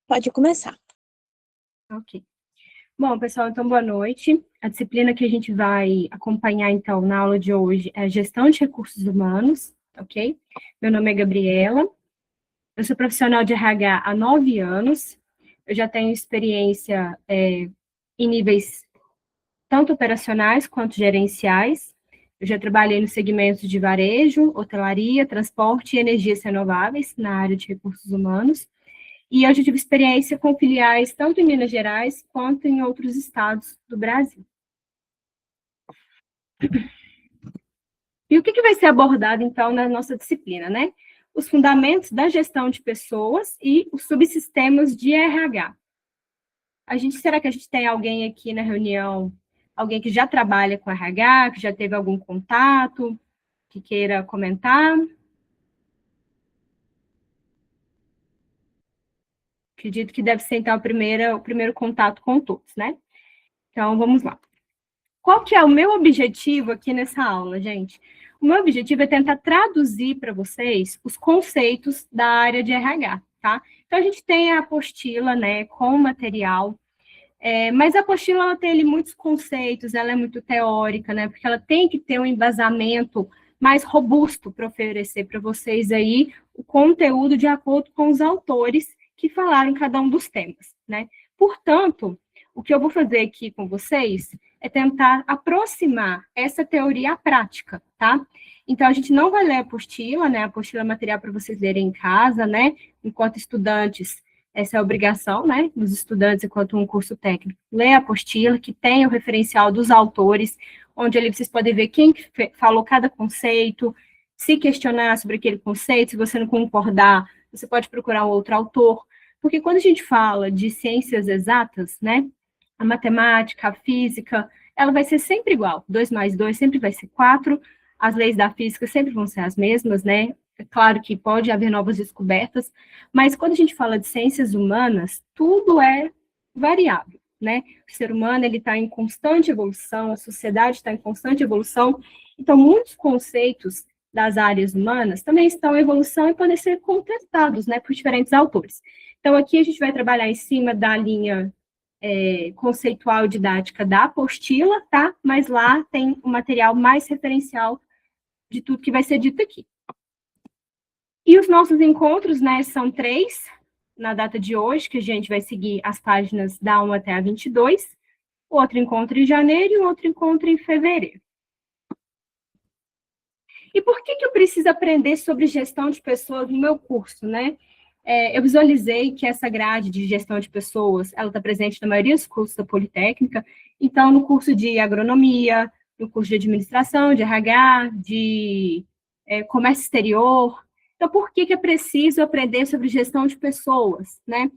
Pode começar. Ok. Bom, pessoal, então, boa noite. A disciplina que a gente vai acompanhar, então, na aula de hoje é Gestão de Recursos Humanos, ok? Meu nome é Gabriela, eu sou profissional de RH há 9 anos, eu já tenho experiência em níveis tanto operacionais quanto gerenciais, eu já trabalhei no segmento de varejo, hotelaria, transporte e energias renováveis na área de recursos humanos, e eu já tive experiência com filiais tanto em Minas Gerais quanto em outros estados do Brasil. E o que vai ser abordado, então, na nossa disciplina, né? Os fundamentos da gestão de pessoas e os subsistemas de RH. Será que a gente tem alguém aqui na reunião, alguém que já trabalha com RH, que já teve algum contato, que queira comentar? Acredito que deve ser, então, o primeiro contato com todos, né? Então, vamos lá. Qual que é o meu objetivo aqui nessa aula, gente? O meu objetivo é tentar traduzir para vocês os conceitos da área de RH, tá? Então, a gente tem a apostila, né, com material, mas a apostila, ela tem ali muitos conceitos, ela é muito teórica, né, porque ela tem que ter um embasamento mais robusto para oferecer para vocês aí o conteúdo de acordo com os autores que falaram cada um dos temas, né? Portanto, o que eu vou fazer aqui com vocês é tentar aproximar essa teoria à prática, tá? Então, a gente não vai ler a apostila, né? A apostila é material para vocês lerem em casa, né? Enquanto estudantes, essa é a obrigação, né? Dos estudantes, enquanto um curso técnico, ler a apostila, que tem o referencial dos autores, onde ali vocês podem ver quem falou cada conceito, se questionar sobre aquele conceito, se você não concordar, você pode procurar um outro autor, porque quando a gente fala de ciências exatas, né? A matemática, a física, ela vai ser sempre igual. 2 mais 2 sempre vai ser 4. As leis da física sempre vão ser as mesmas, né? É claro que pode haver novas descobertas, mas quando a gente fala de ciências humanas, tudo é variável, né? O ser humano, ele está em constante evolução, a sociedade está em constante evolução, então muitos conceitos das áreas humanas também estão em evolução e podem ser contestados, né, por diferentes autores. Então, aqui a gente vai trabalhar em cima da linha conceitual e didática da apostila, tá? Mas lá tem o material mais referencial de tudo que vai ser dito aqui. E os nossos encontros, né, são 3, na data de hoje, que a gente vai seguir as páginas da 1 até a 22, outro encontro em janeiro e outro encontro em fevereiro. E por que eu preciso aprender sobre gestão de pessoas no meu curso, né? Eu visualizei que essa grade de gestão de pessoas, ela está presente na maioria dos cursos da Politécnica, então no curso de agronomia, no curso de administração, de RH, de comércio exterior. Então, por que é preciso aprender sobre gestão de pessoas, né?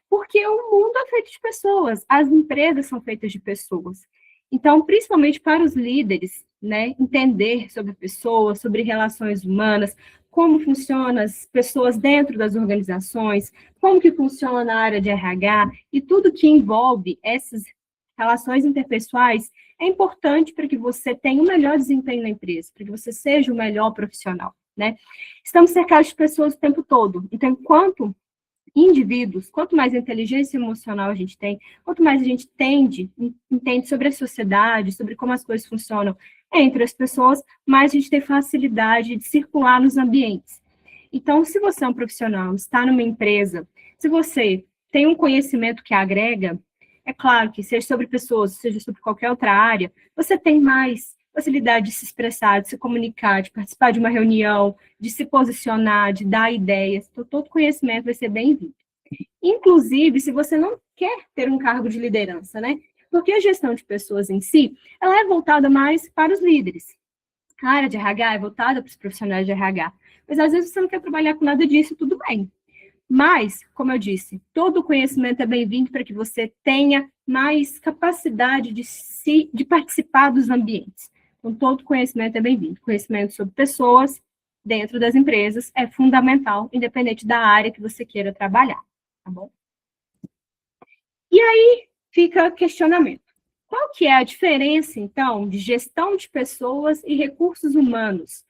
Porque o mundo é feito de pessoas, as empresas são feitas de pessoas. Então, principalmente para os líderes, né, entender sobre pessoas, sobre relações humanas, como funcionam as pessoas dentro das organizações, como que funciona a área de RH e tudo que envolve essas relações interpessoais é importante para que você tenha o melhor desempenho na empresa, para que você seja o melhor profissional, né? Estamos cercados de pessoas o tempo todo, então, enquanto indivíduos, quanto mais inteligência emocional a gente tem, quanto mais a gente entende sobre a sociedade, sobre como as coisas funcionam entre as pessoas, mais a gente tem facilidade de circular nos ambientes. Então, se você é um profissional, está numa empresa, se você tem um conhecimento que agrega, é claro que seja sobre pessoas, seja sobre qualquer outra área, você tem mais facilidade de se expressar, de se comunicar, de participar de uma reunião, de se posicionar, de dar ideias. Então, todo conhecimento vai ser bem-vindo. Inclusive, se você não quer ter um cargo de liderança, né? Porque a gestão de pessoas em si, ela é voltada mais para os líderes. A área de RH é voltada para os profissionais de RH. Mas, às vezes, você não quer trabalhar com nada disso, tudo bem. Mas, como eu disse, todo conhecimento é bem-vindo para que você tenha mais capacidade de participar dos ambientes. Então, todo conhecimento é bem-vindo. Conhecimento sobre pessoas dentro das empresas é fundamental, independente da área que você queira trabalhar, tá bom? E aí fica questionamento. Qual que é a diferença, então, de gestão de pessoas e recursos humanos?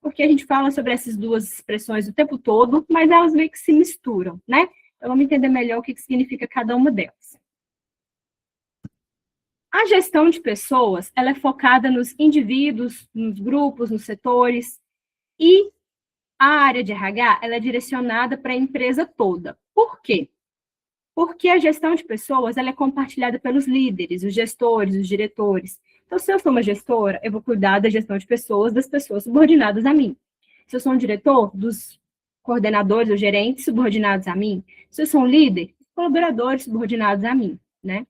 Porque a gente fala sobre essas duas expressões o tempo todo, mas elas meio que se misturam, né? Então, vamos entender melhor o que significa cada uma delas. A gestão de pessoas, ela é focada nos indivíduos, nos grupos, nos setores, e a área de RH, ela é direcionada para a empresa toda. Por quê? Porque a gestão de pessoas, ela é compartilhada pelos líderes, os gestores, os diretores. Então, se eu sou uma gestora, eu vou cuidar da gestão de pessoas, das pessoas subordinadas a mim. Se eu sou um diretor, dos coordenadores ou gerentes subordinados a mim. Se eu sou um líder, colaboradores subordinados a mim, né?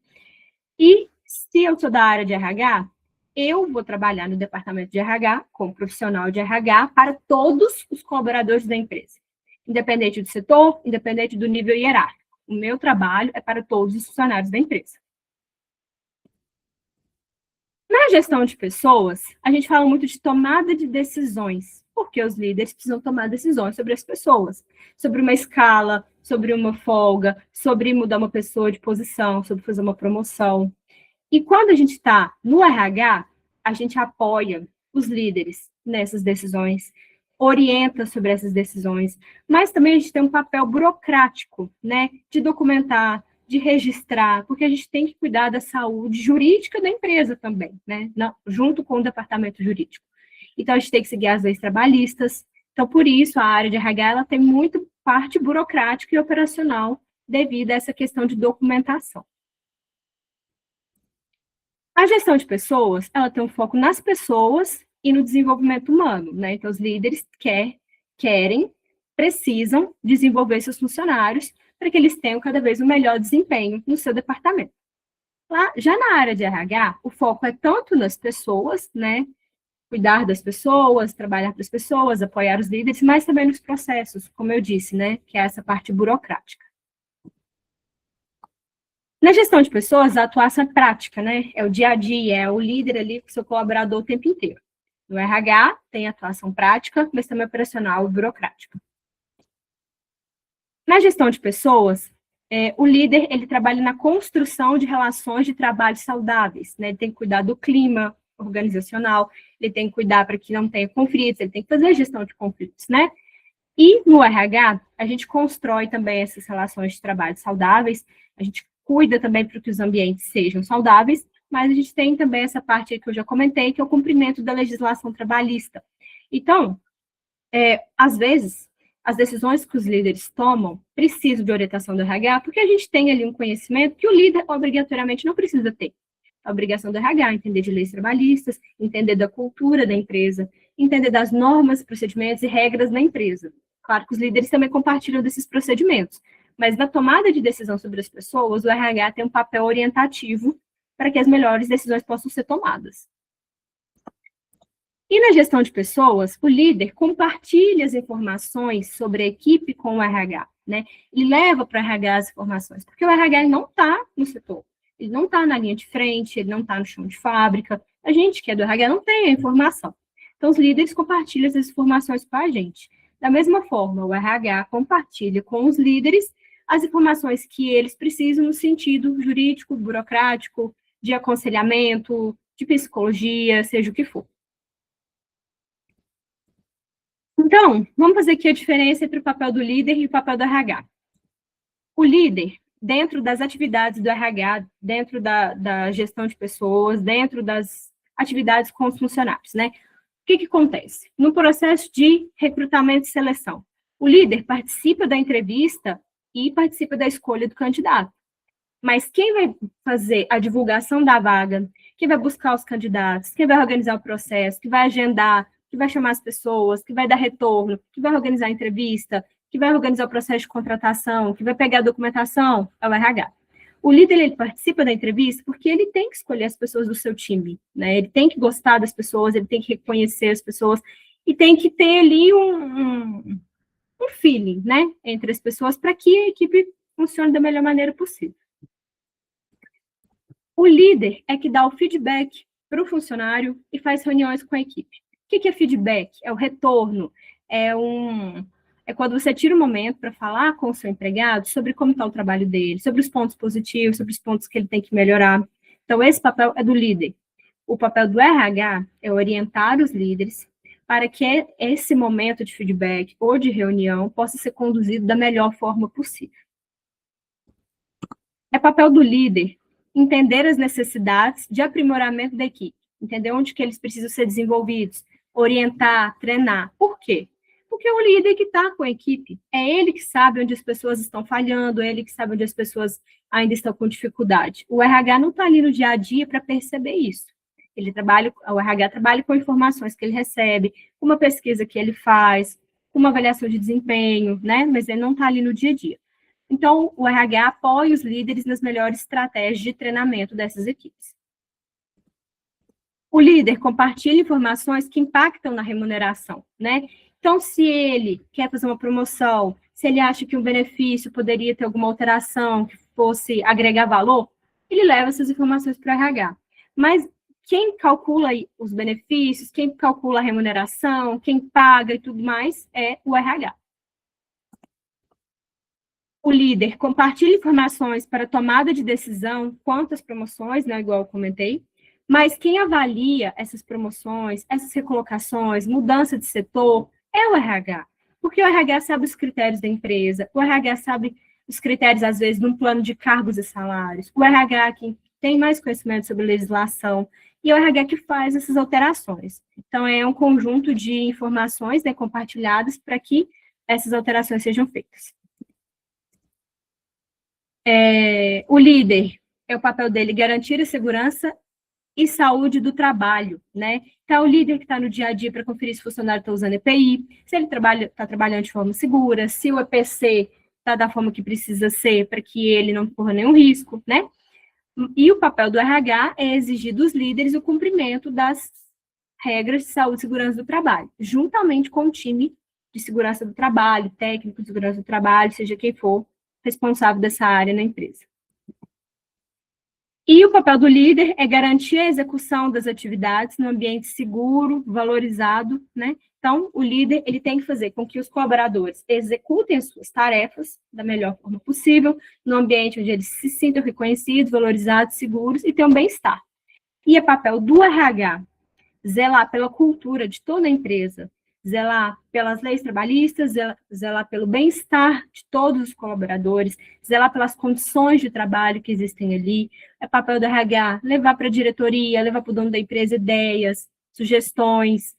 E se eu sou da área de RH, eu vou trabalhar no departamento de RH, como profissional de RH, para todos os colaboradores da empresa, independente do setor, independente do nível hierárquico. O meu trabalho é para todos os funcionários da empresa. Na gestão de pessoas, a gente fala muito de tomada de decisões, porque os líderes precisam tomar decisões sobre as pessoas, sobre uma escala, sobre uma folga, sobre mudar uma pessoa de posição, sobre fazer uma promoção. E quando a gente está no RH, a gente apoia os líderes nessas decisões, orienta sobre essas decisões, mas também a gente tem um papel burocrático, né, de documentar, de registrar, porque a gente tem que cuidar da saúde jurídica da empresa também, né, junto com o departamento jurídico. Então, a gente tem que seguir as leis trabalhistas. Então, por isso, a área de RH ela tem muito parte burocrática e operacional devido a essa questão de documentação. A gestão de pessoas, ela tem um foco nas pessoas e no desenvolvimento humano, né? Então, os líderes querem, precisam desenvolver seus funcionários para que eles tenham cada vez um melhor desempenho no seu departamento. Já na área de RH, o foco é tanto nas pessoas, né? Cuidar das pessoas, trabalhar para as pessoas, apoiar os líderes, mas também nos processos, como eu disse, né? Que é essa parte burocrática. Na gestão de pessoas, a atuação é prática, né? É o dia a dia, é o líder ali com o seu colaborador o tempo inteiro. No RH, tem atuação prática, mas também operacional e burocrática. Na gestão de pessoas, o líder, ele trabalha na construção de relações de trabalho saudáveis, né? Ele tem que cuidar do clima organizacional, ele tem que cuidar para que não tenha conflitos, ele tem que fazer a gestão de conflitos, né? E no RH, a gente constrói também essas relações de trabalho saudáveis, a gente cuida também para que os ambientes sejam saudáveis, mas a gente tem também essa parte aí que eu já comentei, que é o cumprimento da legislação trabalhista. Então, às vezes, as decisões que os líderes tomam precisam de orientação do RH, porque a gente tem ali um conhecimento que o líder obrigatoriamente não precisa ter. A obrigação do RH, entender de leis trabalhistas, entender da cultura da empresa, entender das normas, procedimentos e regras da empresa. Claro que os líderes também compartilham desses procedimentos, mas na tomada de decisão sobre as pessoas, o RH tem um papel orientativo para que as melhores decisões possam ser tomadas. E na gestão de pessoas, o líder compartilha as informações sobre a equipe com o RH, né? E leva para o RH as informações, porque o RH não está no setor, ele não está na linha de frente, ele não está no chão de fábrica, a gente que é do RH não tem a informação. Então, os líderes compartilham essas informações com a gente. Da mesma forma, o RH compartilha com os líderes as informações que eles precisam no sentido jurídico, burocrático, de aconselhamento, de psicologia, seja o que for. Então, vamos fazer aqui a diferença entre o papel do líder e o papel do RH. O líder, dentro das atividades do RH, dentro da gestão de pessoas, dentro das atividades com os funcionários, né? O que acontece? No processo de recrutamento e seleção, o líder participa da entrevista e participa da escolha do candidato. Mas quem vai fazer a divulgação da vaga, quem vai buscar os candidatos, quem vai organizar o processo, que vai agendar, que vai chamar as pessoas, que vai dar retorno, que vai organizar a entrevista, que vai organizar o processo de contratação, que vai pegar a documentação, é o RH. O líder, ele participa da entrevista porque ele tem que escolher as pessoas do seu time, né? Ele tem que gostar das pessoas, ele tem que reconhecer as pessoas e tem que ter ali um feeling, né, entre as pessoas para que a equipe funcione da melhor maneira possível. O líder é que dá o feedback para o funcionário e faz reuniões com a equipe. O que é feedback? É o retorno, é quando você tira um momento para falar com o seu empregado sobre como está o trabalho dele, sobre os pontos positivos, sobre os pontos que ele tem que melhorar. Então, esse papel é do líder. O papel do RH é orientar os líderes para que esse momento de feedback ou de reunião possa ser conduzido da melhor forma possível. É papel do líder entender as necessidades de aprimoramento da equipe, entender onde que eles precisam ser desenvolvidos, orientar, treinar. Por quê? Porque é o líder que está com a equipe, é ele que sabe onde as pessoas estão falhando, é ele que sabe onde as pessoas ainda estão com dificuldade. O RH não está ali no dia a dia para perceber isso. O RH trabalha com informações que ele recebe, com uma pesquisa que ele faz, com uma avaliação de desempenho, né? Mas ele não está ali no dia a dia. Então, o RH apoia os líderes nas melhores estratégias de treinamento dessas equipes. O líder compartilha informações que impactam na remuneração, né? Então, se ele quer fazer uma promoção, se ele acha que um benefício poderia ter alguma alteração que fosse agregar valor, ele leva essas informações para o RH. Mas quem calcula os benefícios, quem calcula a remuneração, quem paga e tudo mais é o RH. O líder compartilha informações para tomada de decisão quanto às promoções, né, igual eu comentei, mas quem avalia essas promoções, essas recolocações, mudança de setor, é o RH. Porque o RH sabe os critérios da empresa, o RH sabe os critérios, às vezes, de um plano de cargos e salários, o RH que tem mais conhecimento sobre legislação, e o RH que faz essas alterações. Então, é um conjunto de informações, né, compartilhadas para que essas alterações sejam feitas. O líder, é o papel dele garantir a segurança e saúde do trabalho, né? Então, o líder que está no dia a dia para conferir se o funcionário está usando EPI, se ele está trabalhando de forma segura, se o EPC está da forma que precisa ser para que ele não corra nenhum risco, né? E o papel do RH é exigir dos líderes o cumprimento das regras de saúde e segurança do trabalho, juntamente com o time de segurança do trabalho, técnico de segurança do trabalho, seja quem for responsável dessa área na empresa. E o papel do líder é garantir a execução das atividades no ambiente seguro, valorizado, né? Então, o líder, ele tem que fazer com que os colaboradores executem as suas tarefas da melhor forma possível, no ambiente onde eles se sintam reconhecidos, valorizados, seguros e tenham bem-estar. E é papel do RH zelar pela cultura de toda a empresa, zelar pelas leis trabalhistas, zelar pelo bem-estar de todos os colaboradores, zelar pelas condições de trabalho que existem ali. É papel do RH levar para a diretoria, levar para o dono da empresa ideias, sugestões,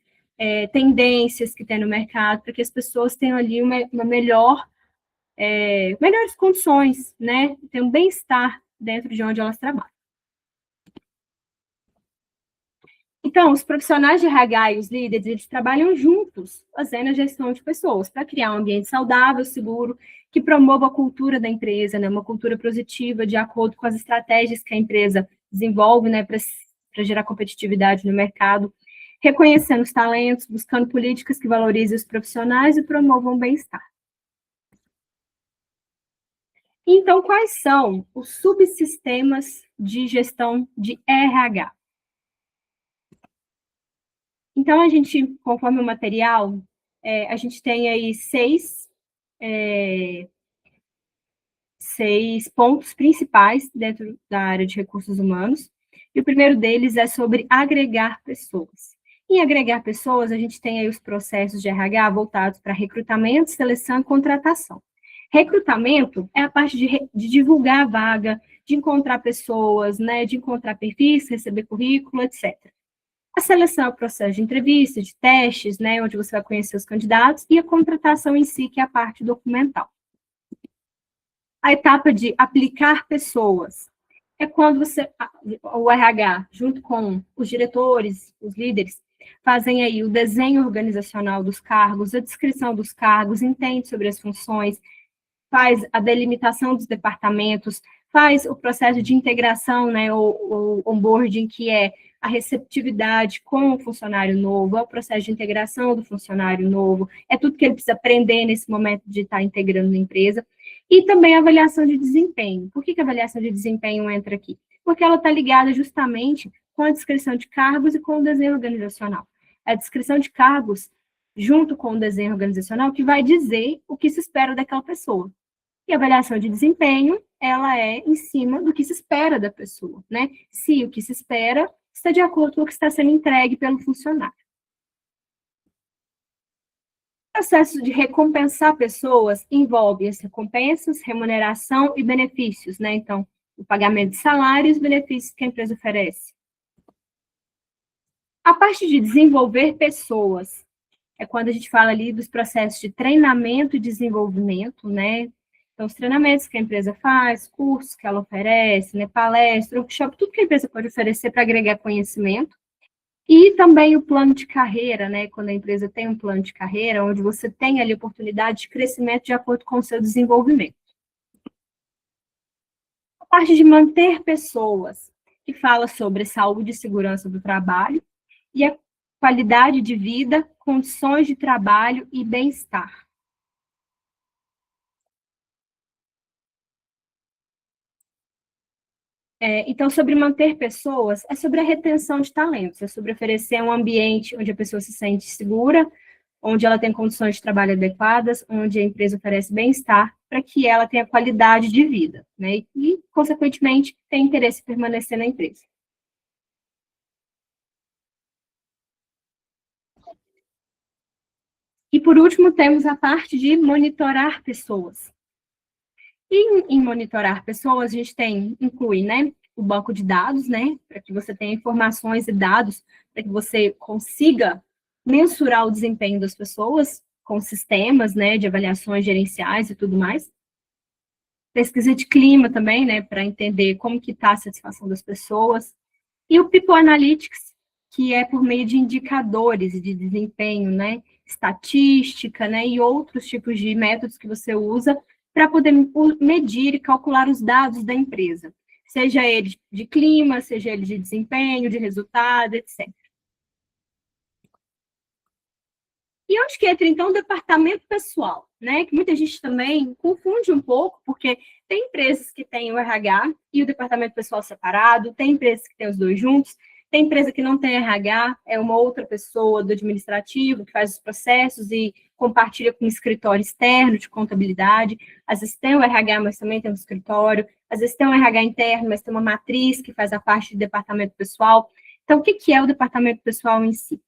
tendências que tem no mercado, para que as pessoas tenham ali uma melhores condições, né? Tenham bem-estar dentro de onde elas trabalham. Então, os profissionais de RH e os líderes, eles trabalham juntos, fazendo a gestão de pessoas, para criar um ambiente saudável, seguro, que promova a cultura da empresa, né, uma cultura positiva, de acordo com as estratégias que a empresa desenvolve, né, para gerar competitividade no mercado, reconhecendo os talentos, buscando políticas que valorizem os profissionais e promovam o bem-estar. Então, quais são os subsistemas de gestão de RH? Então, a gente, conforme o material, a gente tem aí seis pontos principais dentro da área de recursos humanos, e o primeiro deles é sobre agregar pessoas. Em agregar pessoas, a gente tem aí os processos de RH voltados para recrutamento, seleção e contratação. Recrutamento é a parte de divulgar a vaga, de encontrar pessoas, né, de encontrar perfis, receber currículo, etc. A seleção é o processo de entrevista, de testes, né, onde você vai conhecer os candidatos, e a contratação em si, que é a parte documental. A etapa de aplicar pessoas é quando o RH, junto com os diretores, os líderes, fazem aí o desenho organizacional dos cargos, a descrição dos cargos, entende sobre as funções, faz a delimitação dos departamentos, faz o processo de integração, né, o onboarding, que é a receptividade com o funcionário novo, é o processo de integração do funcionário novo, é tudo que ele precisa aprender nesse momento de estar integrando na empresa, e também a avaliação de desempenho. Por que a avaliação de desempenho entra aqui? Porque ela está ligada justamente com a descrição de cargos e com o desenho organizacional. A descrição de cargos, junto com o desenho organizacional, que vai dizer o que se espera daquela pessoa. E a avaliação de desempenho, ela é em cima do que se espera da pessoa, né? Se o que se espera está de acordo com o que está sendo entregue pelo funcionário. O processo de recompensar pessoas envolve as recompensas, remuneração e benefícios, né? Então, o pagamento de salário e os benefícios que a empresa oferece. A parte de desenvolver pessoas é quando a gente fala ali dos processos de treinamento e desenvolvimento, né? Então, os treinamentos que a empresa faz, cursos que ela oferece, né, palestra, workshop, tudo que a empresa pode oferecer para agregar conhecimento. E também o plano de carreira, né? Quando a empresa tem um plano de carreira, onde você tem ali oportunidade de crescimento de acordo com o seu desenvolvimento. A parte de manter pessoas, que fala sobre saúde e segurança do trabalho, e a qualidade de vida, condições de trabalho e bem-estar. Então, sobre manter pessoas, é sobre a retenção de talentos, é sobre oferecer um ambiente onde a pessoa se sente segura, onde ela tem condições de trabalho adequadas, onde a empresa oferece bem-estar, para que ela tenha qualidade de vida, né? E, consequentemente, tenha interesse em permanecer na empresa. E, por último, temos a parte de monitorar pessoas. E em monitorar pessoas, a gente inclui, né, o banco de dados, né, para que você tenha informações e dados, para que você consiga mensurar o desempenho das pessoas com sistemas, né, de avaliações gerenciais e tudo mais. Pesquisa de clima também, né, para entender como que está a satisfação das pessoas. E o People Analytics, que é por meio de indicadores de desempenho, né, estatística, né, e outros tipos de métodos que você usa para poder medir e calcular os dados da empresa, seja ele de clima, seja ele de desempenho, de resultado, etc. E onde que entra, então, o departamento pessoal, né? Que muita gente também confunde um pouco, porque tem empresas que têm o RH e o departamento pessoal separado, tem empresas que têm os dois juntos, tem empresa que não tem RH, é uma outra pessoa do administrativo que faz os processos e compartilha com um escritório externo de contabilidade. Às vezes tem o RH, mas também tem um escritório. Às vezes tem um RH interno, mas tem uma matriz que faz a parte do departamento pessoal. Então, o que é o departamento pessoal em si?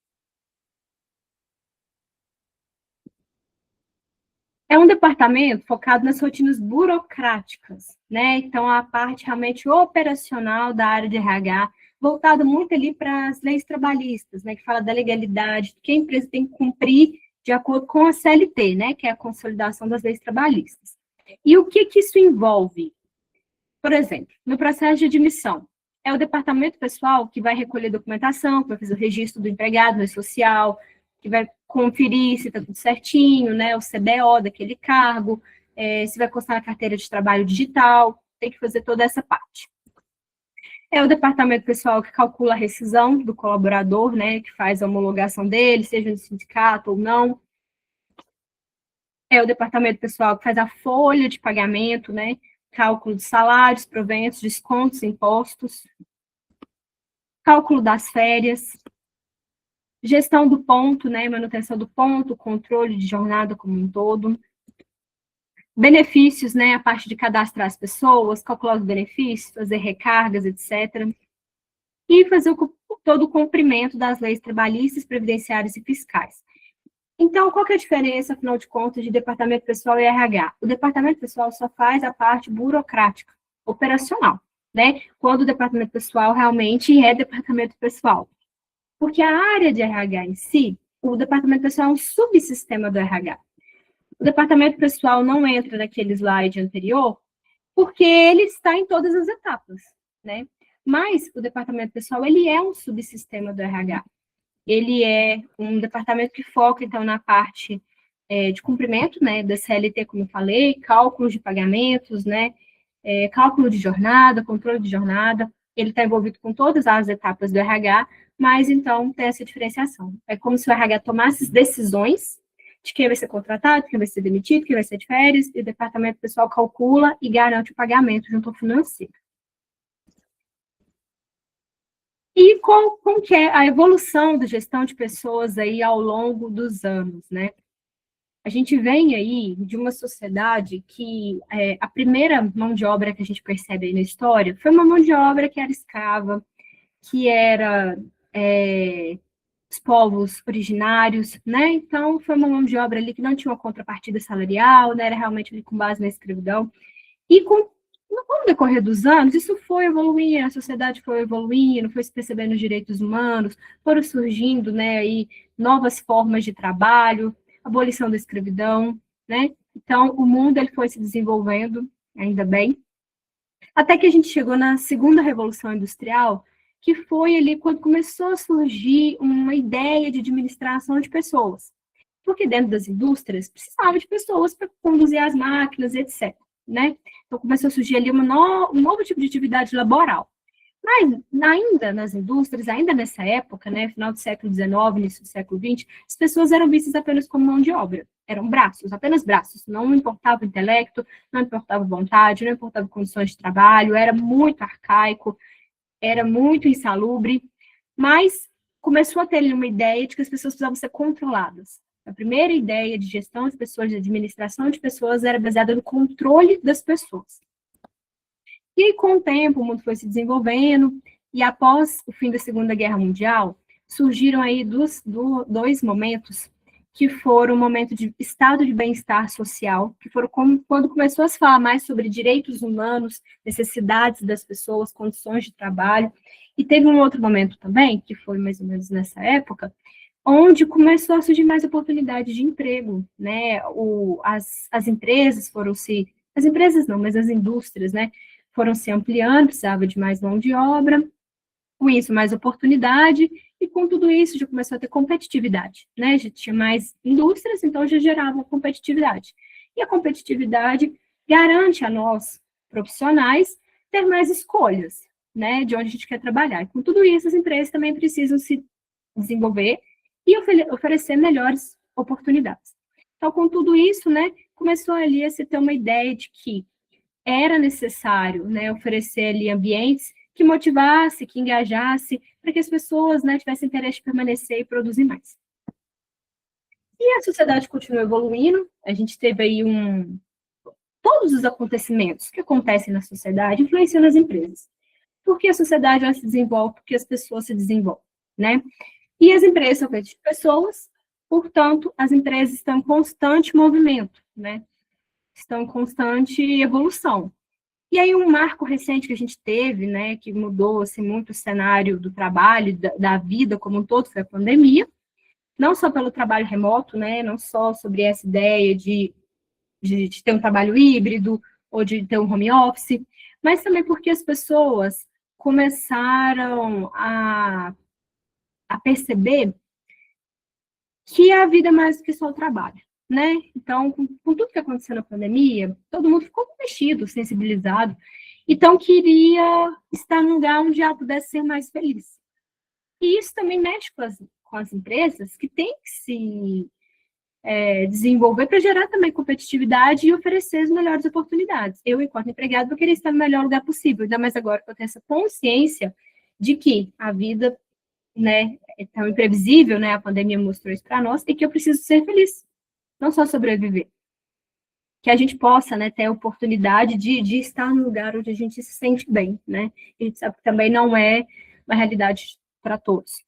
É um departamento focado nas rotinas burocráticas, né? Então, a parte realmente operacional da área de RH, voltada muito ali para as leis trabalhistas, né? Que fala da legalidade, que a empresa tem que cumprir de acordo com a CLT, né? Que é a consolidação das leis trabalhistas. E o que isso envolve? Por exemplo, no processo de admissão, é o departamento pessoal que vai recolher documentação, que vai fazer o registro do empregado no social, que vai conferir se está tudo certinho, né, o CBO daquele cargo, se vai constar na carteira de trabalho digital, tem que fazer toda essa parte. É o departamento pessoal que calcula a rescisão do colaborador, né, que faz a homologação dele, seja no sindicato ou não. É o departamento pessoal que faz a folha de pagamento, né, cálculo de salários, proventos, descontos, impostos, cálculo das férias, gestão do ponto, né, manutenção do ponto, controle de jornada como um todo, benefícios, né, a parte de cadastrar as pessoas, calcular os benefícios, fazer recargas, etc. E fazer todo o cumprimento das leis trabalhistas, previdenciárias e fiscais. Então, qual que é a diferença, afinal de contas, de departamento pessoal e RH? O departamento pessoal só faz a parte burocrática, operacional, né? Quando o departamento pessoal realmente é departamento pessoal. Porque a área de RH em si, o departamento pessoal é um subsistema do RH. O departamento pessoal não entra naquele slide anterior, porque ele está em todas as etapas, né? Mas o departamento pessoal, ele é um subsistema do RH. Ele é um departamento que foca, então, na parte de cumprimento, né, da CLT, como eu falei, cálculos de pagamentos, né, cálculo de jornada, controle de jornada. Ele está envolvido com todas as etapas do RH, mas, então, tem essa diferenciação. É como se o RH tomasse as decisões de quem vai ser contratado, quem vai ser demitido, quem vai ser de férias, e o departamento pessoal calcula e garante o pagamento junto ao financeiro. E como que é a evolução da gestão de pessoas aí ao longo dos anos, né? A gente vem aí de uma sociedade que a primeira mão de obra que a gente percebe aí na história foi uma mão de obra que era escrava, que era os povos originários, né? Então, foi uma mão de obra ali que não tinha uma contrapartida salarial, né? Era realmente ali com base na escravidão. E com No decorrer dos anos, isso foi evoluindo, a sociedade foi evoluindo, foi se percebendo os direitos humanos, foram surgindo, né, aí, novas formas de trabalho, abolição da escravidão, né? Então, o mundo ele foi se desenvolvendo, ainda bem, até que a gente chegou na segunda revolução industrial, que foi ali quando começou a surgir uma ideia de administração de pessoas. Porque dentro das indústrias precisava de pessoas para conduzir as máquinas, etc. Né? Então começou a surgir ali um novo tipo de atividade laboral. Mas ainda nas indústrias, ainda nessa época, né, final do século XIX, início do século XX, as pessoas eram vistas apenas como mão de obra. Eram braços, apenas braços. Não importava o intelecto, não importava vontade, não importava condições de trabalho, era muito arcaico, era muito insalubre, mas começou a ter ali uma ideia de que as pessoas precisavam ser controladas. A primeira ideia de gestão de pessoas, de administração de pessoas, era baseada no controle das pessoas. E aí, com o tempo, o mundo foi se desenvolvendo, e após o fim da Segunda Guerra Mundial, surgiram aí dois momentos que foram um momento de estado de bem-estar social, que foram quando começou a se falar mais sobre direitos humanos, necessidades das pessoas, condições de trabalho, e teve um outro momento também, que foi mais ou menos nessa época, onde começou a surgir mais oportunidade de emprego, né? As empresas foram se... As empresas não, mas as indústrias, né? Foram se ampliando, precisava de mais mão de obra, com isso mais oportunidade, e com tudo isso já começou a ter competitividade, né? Já tinha mais indústrias, então já gerava competitividade. E a competitividade garante a nós, profissionais, ter mais escolhas, né? De onde a gente quer trabalhar. E com tudo isso, as empresas também precisam se desenvolver e oferecer melhores oportunidades. Então, com tudo isso, né, começou ali a se ter uma ideia de que era necessário, né, oferecer ali ambientes que motivasse, que engajasse, para que as pessoas, né, tivessem interesse de permanecer e produzir mais. E a sociedade continuou evoluindo, a gente teve aí todos os acontecimentos que acontecem na sociedade influenciam nas empresas. Porque a sociedade ela se desenvolve, porque as pessoas se desenvolvem, né? E as empresas são feitas de pessoas, portanto, as empresas estão em constante movimento, né? Estão em constante evolução. E aí um marco recente que a gente teve, né, que mudou assim, muito o cenário do trabalho, da vida como um todo, foi a pandemia, não só pelo trabalho remoto, né, não só sobre essa ideia de ter um trabalho híbrido ou de ter um home office, mas também porque as pessoas começaram a perceber que a vida é mais do que só o trabalho, né? Então, com tudo que aconteceu na pandemia, todo mundo ficou mexido, sensibilizado, então queria estar num lugar onde ela pudesse ser mais feliz. E isso também mexe com as empresas que têm que se desenvolver para gerar também competitividade e oferecer as melhores oportunidades. Eu, enquanto empregado, vou querer estar no melhor lugar possível, ainda mais agora que eu tenho essa consciência de que a vida, né, é tão imprevisível, né, a pandemia mostrou isso para nós, e que eu preciso ser feliz, não só sobreviver. Que a gente possa, né, ter a oportunidade de estar no lugar onde a gente se sente bem, né, a gente sabe que também não é uma realidade para todos.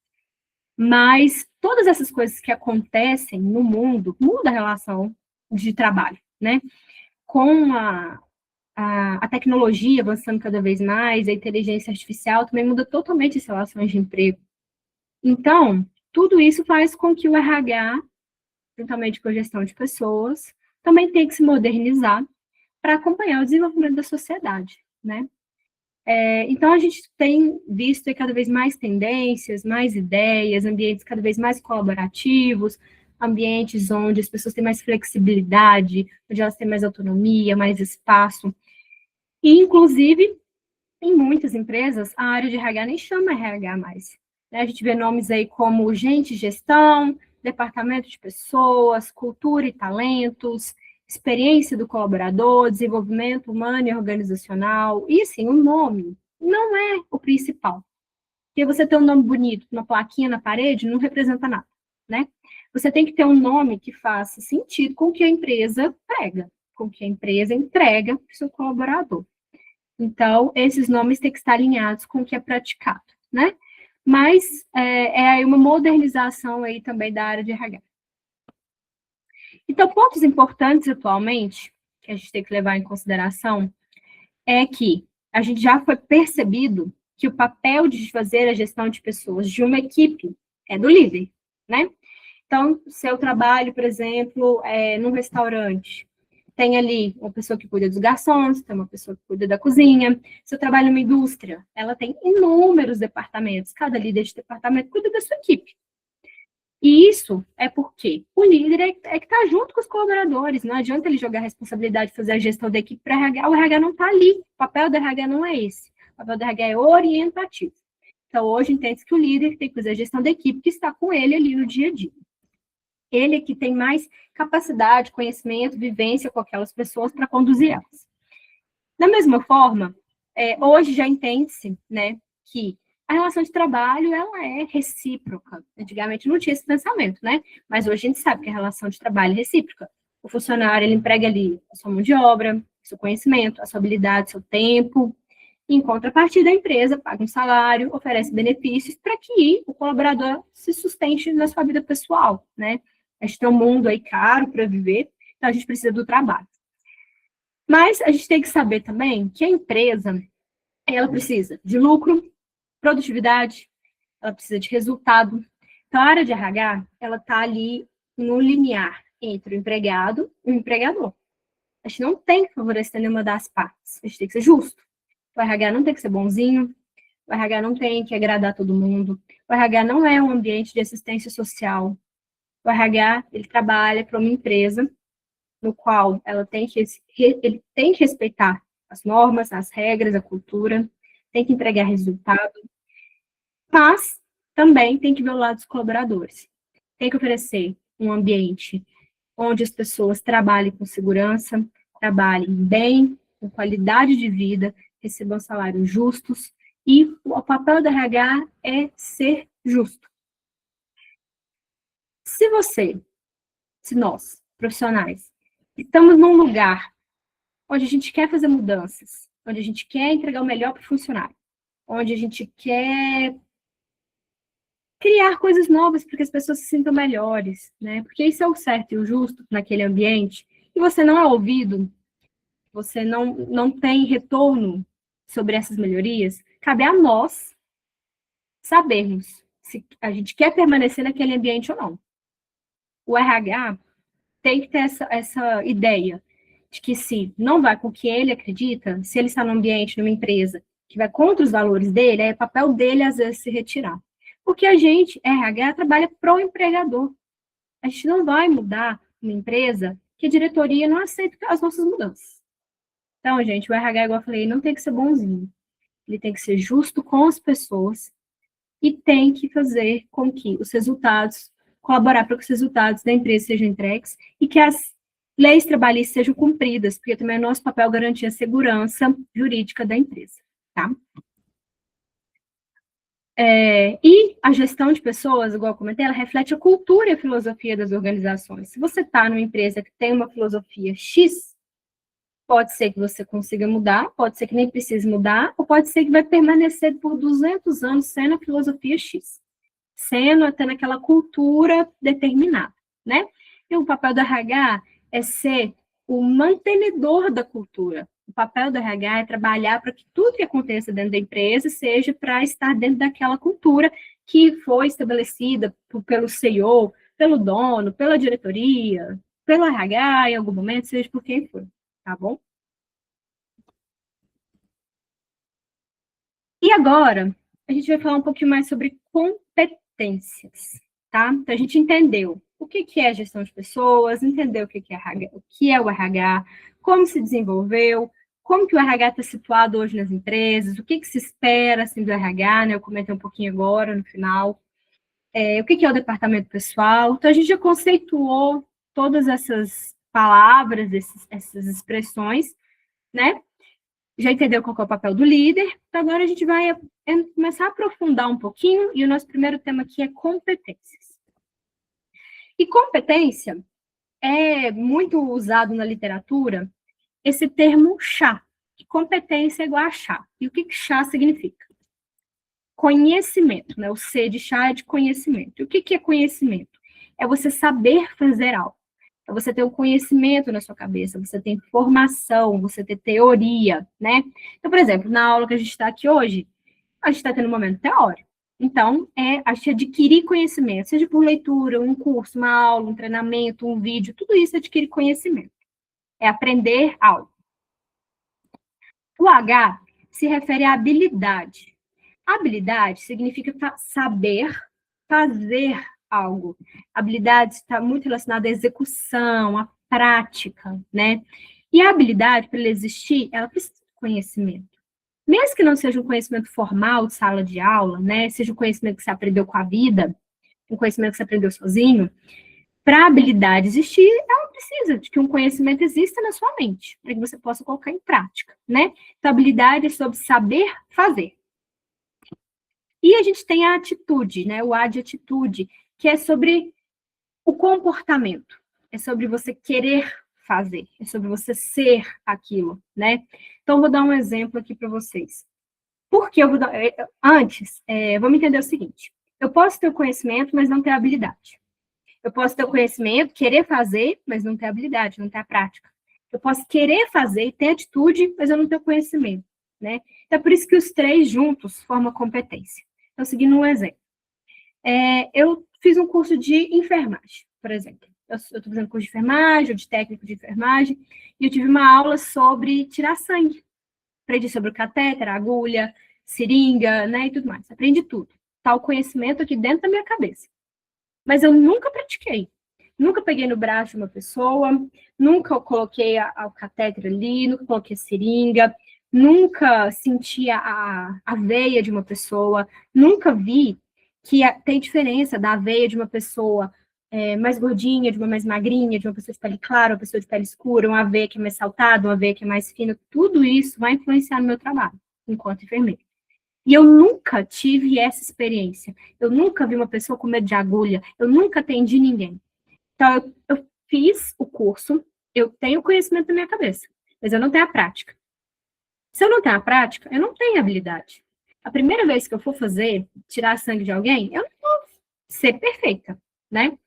Mas todas essas coisas que acontecem no mundo mudam a relação de trabalho, né, com a tecnologia avançando cada vez mais, a inteligência artificial também muda totalmente as relações de emprego. Então, tudo isso faz com que o RH, juntamente com a gestão de pessoas, também tenha que se modernizar para acompanhar o desenvolvimento da sociedade, né? Então, a gente tem visto cada vez mais tendências, mais ideias, ambientes cada vez mais colaborativos, ambientes onde as pessoas têm mais flexibilidade, onde elas têm mais autonomia, mais espaço. E, inclusive, em muitas empresas, a área de RH nem chama RH mais. A gente vê nomes aí como gente, gestão, departamento de pessoas, cultura e talentos, experiência do colaborador, desenvolvimento humano e organizacional. E, assim, o nome não é o principal. Porque você ter um nome bonito, uma plaquinha na parede, não representa nada, né? Você tem que ter um nome que faça sentido com o que a empresa prega, com o que a empresa entrega para o seu colaborador. Então, esses nomes têm que estar alinhados com o que é praticado, né? Mas é uma modernização aí também da área de RH. Então, pontos importantes atualmente, que a gente tem que levar em consideração, é que a gente já foi percebido que o papel de fazer a gestão de pessoas de uma equipe é do líder, né? Então, se eu trabalho, por exemplo, num restaurante, tem ali uma pessoa que cuida dos garçons, tem uma pessoa que cuida da cozinha. Se eu trabalho numa indústria, ela tem inúmeros departamentos, cada líder de departamento cuida da sua equipe. E isso é porque o líder é que está junto com os colaboradores, não adianta ele jogar a responsabilidade de fazer a gestão da equipe para RH, o RH não está ali, o papel do RH não é esse, o papel do RH é orientativo. Então, hoje, entende-se que o líder tem que fazer a gestão da equipe que está com ele ali no dia a dia. Ele é que tem mais capacidade, conhecimento, vivência com aquelas pessoas para conduzir elas. Da mesma forma, hoje já entende-se, né, que a relação de trabalho, ela é recíproca. Antigamente não tinha esse pensamento, né? Mas hoje a gente sabe que a relação de trabalho é recíproca. O funcionário, ele emprega ali a sua mão de obra, seu conhecimento, a sua habilidade, seu tempo. Em contrapartida, a empresa paga um salário, oferece benefícios para que o colaborador se sustente na sua vida pessoal, né? A gente tem um mundo aí caro para viver, então a gente precisa do trabalho. Mas a gente tem que saber também que a empresa, ela precisa de lucro, produtividade, ela precisa de resultado. Então, a área de RH, ela está ali no limiar entre o empregado e o empregador. A gente não tem que favorecer nenhuma das partes, a gente tem que ser justo. O RH não tem que ser bonzinho, o RH não tem que agradar todo mundo, o RH não é um ambiente de assistência social. O RH, ele trabalha para uma empresa no qual ele tem que respeitar as normas, as regras, a cultura, tem que entregar resultado, mas também tem que ver o lado dos colaboradores. Tem que oferecer um ambiente onde as pessoas trabalhem com segurança, trabalhem bem, com qualidade de vida, recebam salários justos, e o papel do RH é ser justo. Se nós, profissionais, estamos num lugar onde a gente quer fazer mudanças, onde a gente quer entregar o melhor para o funcionário, onde a gente quer criar coisas novas para que as pessoas se sintam melhores, né? Porque isso é o certo e o justo naquele ambiente, e você não é ouvido, você não tem retorno sobre essas melhorias, cabe a nós sabermos se a gente quer permanecer naquele ambiente ou não. O RH tem que ter essa ideia de que se não vai com o que ele acredita, se ele está num ambiente, numa empresa, que vai contra os valores dele, é papel dele, às vezes, se retirar. Porque a gente, RH, trabalha pro empregador. A gente não vai mudar uma empresa que a diretoria não aceita as nossas mudanças. Então, gente, o RH, igual eu falei, não tem que ser bonzinho. Ele tem que ser justo com as pessoas e tem que fazer com que os resultados, colaborar para que os resultados da empresa sejam entregues e que as leis trabalhistas sejam cumpridas, porque também é nosso papel garantir a segurança jurídica da empresa, tá? E a gestão de pessoas, igual eu comentei, ela reflete a cultura e a filosofia das organizações. Se você está numa empresa que tem uma filosofia X, pode ser que você consiga mudar, pode ser que nem precise mudar, ou pode ser que vai permanecer por 200 anos sendo a filosofia X, sendo até naquela cultura determinada, né? E o papel do RH é ser o mantenedor da cultura. O papel do RH é trabalhar para que tudo que aconteça dentro da empresa seja para estar dentro daquela cultura que foi estabelecida pelo CEO, pelo dono, pela diretoria, pelo RH em algum momento, seja por quem for, tá bom? E agora, a gente vai falar um pouquinho mais sobre competências, tá? Então, a gente entendeu o que é gestão de pessoas, entendeu o que é RH, o que é o RH, como se desenvolveu, como que o RH está situado hoje nas empresas, o que se espera assim, do RH, né? Eu comentei um pouquinho agora, no final. O que é o departamento pessoal. Então, a gente já conceituou todas essas palavras, essas expressões, né? Já entendeu qual é o papel do líder, então agora a gente vai começar a aprofundar um pouquinho, e o nosso primeiro tema aqui é competências. E competência é muito usado na literatura esse termo chá, que competência é igual a chá. E o que chá significa? Conhecimento, né? O C de chá é de conhecimento. E o que é conhecimento? É você saber fazer algo. Então, você tem o conhecimento na sua cabeça, você tem formação, você tem teoria, né? Então, por exemplo, na aula que a gente está aqui hoje, a gente está tendo um momento teórico. Então, a gente adquirir conhecimento, seja por leitura, um curso, uma aula, um treinamento, um vídeo, tudo isso é adquirir conhecimento. É aprender algo. O H se refere à habilidade. Habilidade significa saber fazer algo. Habilidade está muito relacionada à execução, à prática, né? E a habilidade, para ela existir, ela precisa de conhecimento. Mesmo que não seja um conhecimento formal de sala de aula, né? Seja um conhecimento que você aprendeu com a vida, um conhecimento que você aprendeu sozinho, para a habilidade existir, ela precisa de que um conhecimento exista na sua mente, para que você possa colocar em prática, né? Então, a habilidade é sobre saber fazer. E a gente tem a atitude, né? O A de atitude, que é sobre o comportamento. É sobre você querer fazer, é sobre você ser aquilo, né? Então, vou dar um exemplo aqui para vocês. Porque eu vou dar... Antes, vamos entender o seguinte. Eu posso ter o conhecimento, mas não ter a habilidade. Eu posso ter o conhecimento, querer fazer, mas não ter habilidade, não ter a prática. Eu posso querer fazer e ter atitude, mas eu não tenho conhecimento, né? Então, é por isso que os três juntos formam competência. Então, seguindo um exemplo. Eu fiz um curso de enfermagem, por exemplo. Eu estou fazendo curso de enfermagem, ou de técnico de enfermagem, e eu tive uma aula sobre tirar sangue. Aprendi sobre o catéter, a agulha, seringa, né, e tudo mais. Aprendi tudo. Tá o conhecimento aqui dentro da minha cabeça. Mas eu nunca pratiquei. Nunca peguei no braço de uma pessoa, nunca coloquei o catéter ali, nunca coloquei a seringa, nunca senti a veia de uma pessoa, nunca vi que tem diferença da veia de uma pessoa mais gordinha, de uma mais magrinha, de uma pessoa de pele clara, uma pessoa de pele escura, uma veia que é mais saltada, uma veia que é mais fina. Tudo isso vai influenciar no meu trabalho, enquanto enfermeira. E eu nunca tive essa experiência. Eu nunca vi uma pessoa com medo de agulha. Eu nunca atendi ninguém. Então, eu fiz o curso, eu tenho conhecimento na minha cabeça, mas eu não tenho a prática. Se eu não tenho a prática, eu não tenho habilidade. A primeira vez que eu for tirar sangue de alguém, eu não vou ser perfeita, né?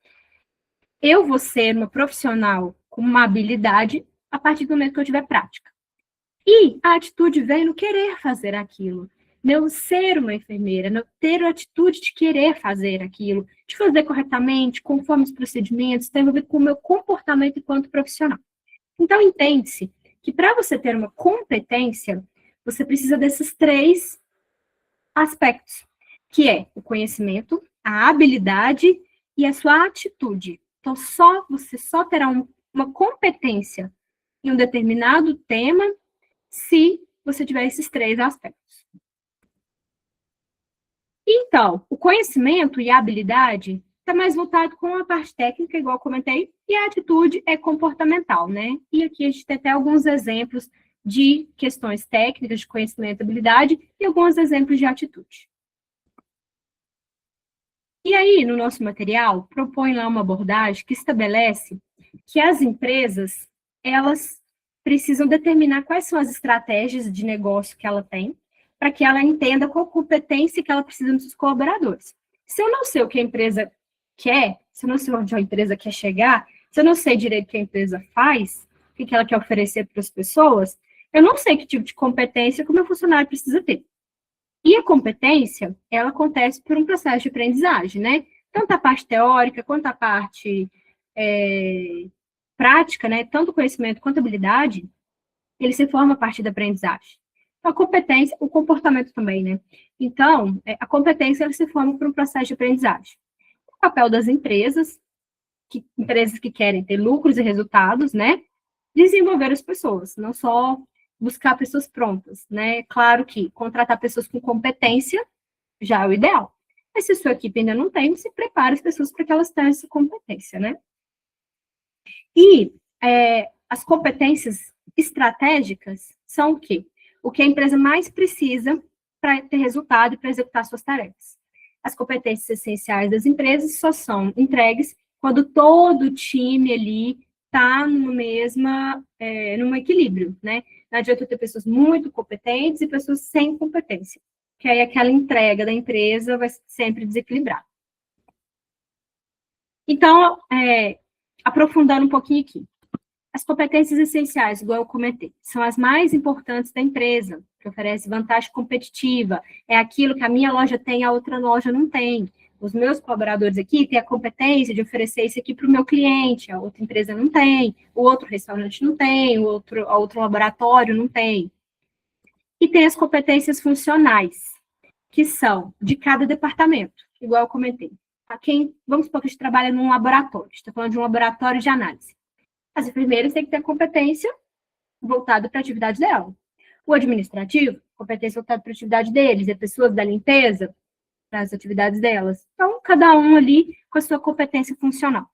Eu vou ser uma profissional com uma habilidade a partir do momento que eu tiver prática. E a atitude vem no querer fazer aquilo. Não ser uma enfermeira, não ter a atitude de querer fazer aquilo, de fazer corretamente, conforme os procedimentos, tem a ver com o meu comportamento enquanto profissional. Então, entende-se que para você ter uma competência, você precisa desses três aspectos, que é o conhecimento, a habilidade e a sua atitude. Então, você só terá uma competência em um determinado tema se você tiver esses três aspectos. Então, o conhecimento e a habilidade está mais voltado com a parte técnica, igual eu comentei, e a atitude é comportamental, né? E aqui a gente tem até alguns exemplos de questões técnicas de conhecimento e habilidade e alguns exemplos de atitude. E aí, no nosso material, propõe lá uma abordagem que estabelece que as empresas, elas precisam determinar quais são as estratégias de negócio que ela tem, para que ela entenda qual competência que ela precisa dos seus colaboradores. Se eu não sei o que a empresa quer, se eu não sei onde a empresa quer chegar, se eu não sei direito o que a empresa faz, o que ela quer oferecer para as pessoas, eu não sei que tipo de competência que o meu funcionário precisa ter. E a competência, ela acontece por um processo de aprendizagem, né? Tanto a parte teórica quanto a parte prática, né? Tanto o conhecimento quanto a habilidade, ele se forma a partir da aprendizagem. A competência, o comportamento também, né? Então, a competência, ela se forma por um processo de aprendizagem. O papel das empresas que querem ter lucros e resultados, né? Desenvolver as pessoas, não só buscar pessoas prontas, né? Claro que contratar pessoas com competência já é o ideal. Mas se a sua equipe ainda não tem, você prepara as pessoas para que elas tenham essa competência, né? E as competências estratégicas são o quê? O que a empresa mais precisa para ter resultado e para executar suas tarefas. As competências essenciais das empresas só são entregues quando todo o time ali está num equilíbrio, né? Não adianta eu ter pessoas muito competentes e pessoas sem competência, que aí aquela entrega da empresa vai sempre desequilibrar. Então, aprofundando um pouquinho aqui. As competências essenciais, igual eu comentei, são as mais importantes da empresa, que oferece vantagem competitiva. É aquilo que a minha loja tem, a outra loja não tem. Os meus colaboradores aqui têm a competência de oferecer isso aqui para o meu cliente, a outra empresa não tem, o outro restaurante não tem, o outro laboratório não tem. E tem as competências funcionais, que são de cada departamento, igual eu comentei. Vamos supor que a gente trabalha num laboratório, a gente está falando de um laboratório de análise. As enfermeiras têm que ter competência voltada para a atividade dela. O administrativo, competência voltada para a atividade deles, as pessoas da limpeza, para as atividades delas. Então, cada um ali com a sua competência funcional.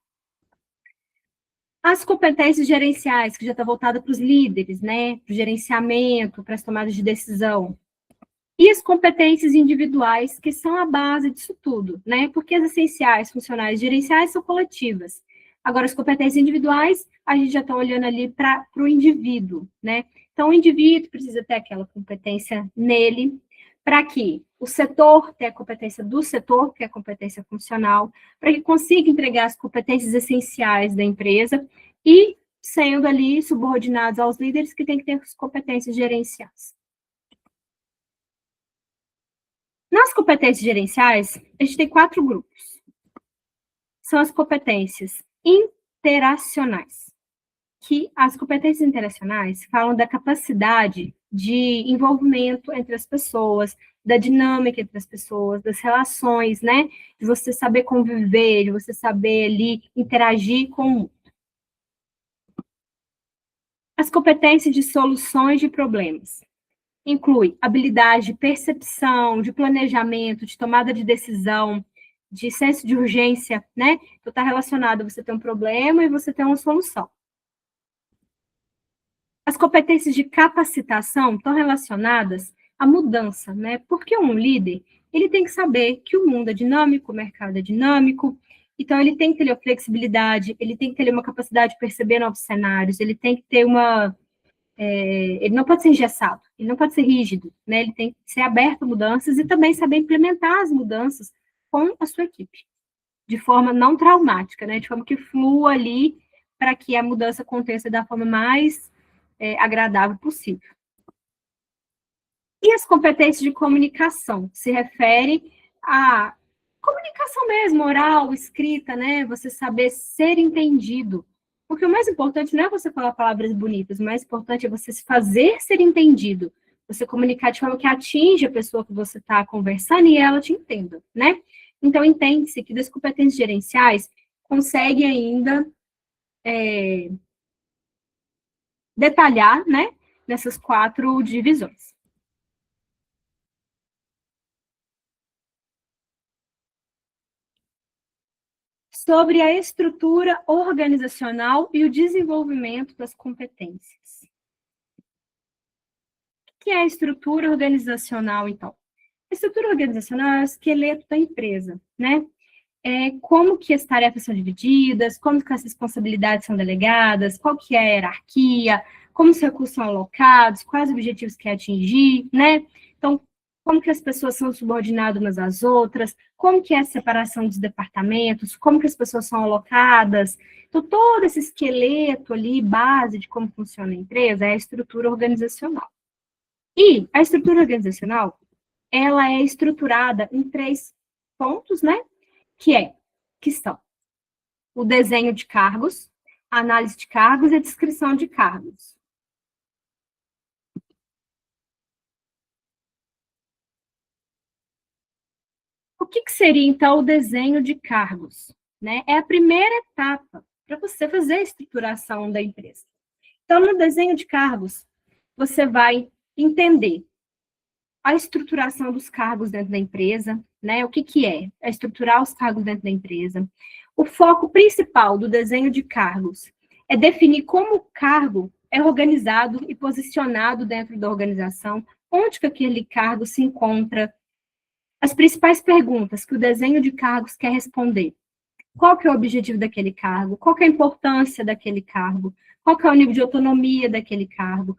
As competências gerenciais, que já está voltada para os líderes, né? Para o gerenciamento, para as tomadas de decisão. E as competências individuais, que são a base disso tudo, né? Porque as essenciais, funcionais, gerenciais são coletivas. Agora, as competências individuais, a gente já está olhando ali para o indivíduo, né? Então, o indivíduo precisa ter aquela competência nele, para que o setor tenha a competência do setor, que é a competência funcional, para que consiga entregar as competências essenciais da empresa e sendo ali subordinados aos líderes que têm que ter as competências gerenciais. Nas competências gerenciais, a gente tem 4 grupos. São as competências interacionais, que as competências interacionais falam da capacidade de envolvimento entre as pessoas, da dinâmica entre as pessoas, das relações, né? De você saber conviver, de você saber ali interagir com o mundo. As competências de soluções de problemas. Inclui habilidade de percepção, de planejamento, de tomada de decisão, de senso de urgência, né? Então, está relacionado a você ter um problema e você ter uma solução. As competências de capacitação estão relacionadas à mudança, né? Porque um líder, ele tem que saber que o mundo é dinâmico, o mercado é dinâmico, então ele tem que ter uma flexibilidade, ele tem que ter uma capacidade de perceber novos cenários, ele tem que ter ele não pode ser engessado, ele não pode ser rígido, né? Ele tem que ser aberto a mudanças e também saber implementar as mudanças com a sua equipe, de forma não traumática, né? De forma que flua ali para que a mudança aconteça da forma mais agradável possível. E as competências de comunicação se refere à comunicação mesmo, oral, escrita, né? Você saber ser entendido. Porque o mais importante não é você falar palavras bonitas, o mais importante é você se fazer ser entendido. Você comunicar de forma que atinge a pessoa que você está conversando e ela te entenda, né? Então, entende-se que das competências gerenciais consegue ainda detalhar, né, nessas 4 divisões. Sobre a estrutura organizacional e o desenvolvimento das competências. O que é a estrutura organizacional, então? A estrutura organizacional é o esqueleto da empresa, né? Como que as tarefas são divididas, como que as responsabilidades são delegadas, qual que é a hierarquia, como os recursos são alocados, quais objetivos quer atingir, né? Então, como que as pessoas são subordinadas umas às outras, como que é a separação dos departamentos, como que as pessoas são alocadas. Então, todo esse esqueleto ali, base de como funciona a empresa, é a estrutura organizacional. E a estrutura organizacional, ela é estruturada em 3 pontos, né? Que são o desenho de cargos, a análise de cargos e a descrição de cargos. O que seria, então, o desenho de cargos? Né? É a primeira etapa para você fazer a estruturação da empresa. Então, no desenho de cargos, você vai entender a estruturação dos cargos dentro da empresa, né? O que é? É estruturar os cargos dentro da empresa. O foco principal do desenho de cargos é definir como o cargo é organizado e posicionado dentro da organização, onde que aquele cargo se encontra. As principais perguntas que o desenho de cargos quer responder. Qual que é o objetivo daquele cargo? Qual que é a importância daquele cargo? Qual que é o nível de autonomia daquele cargo?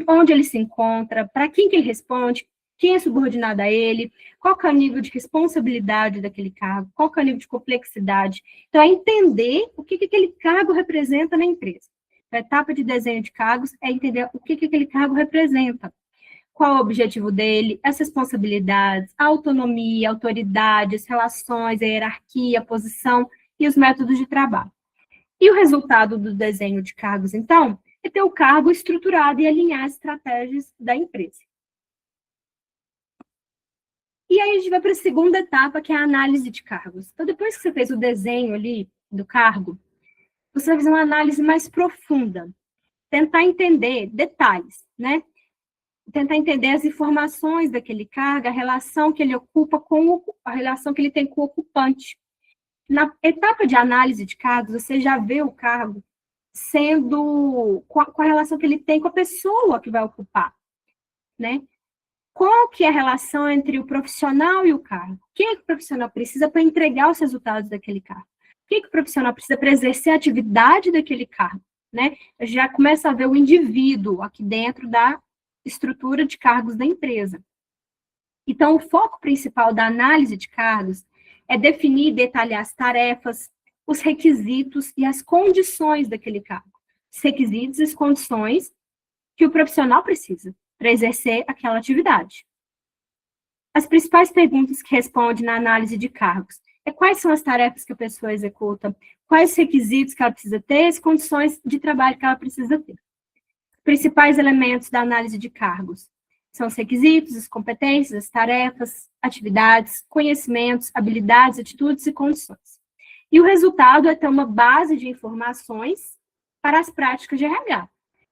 Onde ele se encontra? Para quem que ele responde? quem é subordinado a ele, qual que é o nível de responsabilidade daquele cargo, qual que é o nível de complexidade. Então, é entender o que aquele cargo representa na empresa. A etapa de desenho de cargos é entender o que aquele cargo representa, qual o objetivo dele, as responsabilidades, a autonomia, a autoridade, as relações, a hierarquia, a posição e os métodos de trabalho. E o resultado do desenho de cargos, então, é ter o cargo estruturado e alinhar as estratégias da empresa. E aí a gente vai para a segunda etapa, que é a análise de cargos. Então, depois que você fez o desenho ali do cargo, você vai fazer uma análise mais profunda, tentar entender detalhes, né? Tentar entender as informações daquele cargo, a relação que ele ocupa a relação que ele tem com o ocupante. Na etapa de análise de cargos, você já vê o cargo sendo com a relação que ele tem com a pessoa que vai ocupar, né? Qual que é a relação entre o profissional e o cargo? O que o profissional precisa para entregar os resultados daquele cargo? O que o profissional precisa para exercer a atividade daquele cargo? Né? Já começa a ver o indivíduo aqui dentro da estrutura de cargos da empresa. Então, o foco principal da análise de cargos é definir e detalhar as tarefas, os requisitos e as condições daquele cargo. Os requisitos e as condições que o profissional precisa para exercer aquela atividade. As principais perguntas que responde na análise de cargos é quais são as tarefas que a pessoa executa, quais os requisitos que ela precisa ter, as condições de trabalho que ela precisa ter. Os principais elementos da análise de cargos são os requisitos, as competências, as tarefas, atividades, conhecimentos, habilidades, atitudes e condições. E o resultado é ter uma base de informações para as práticas de RH,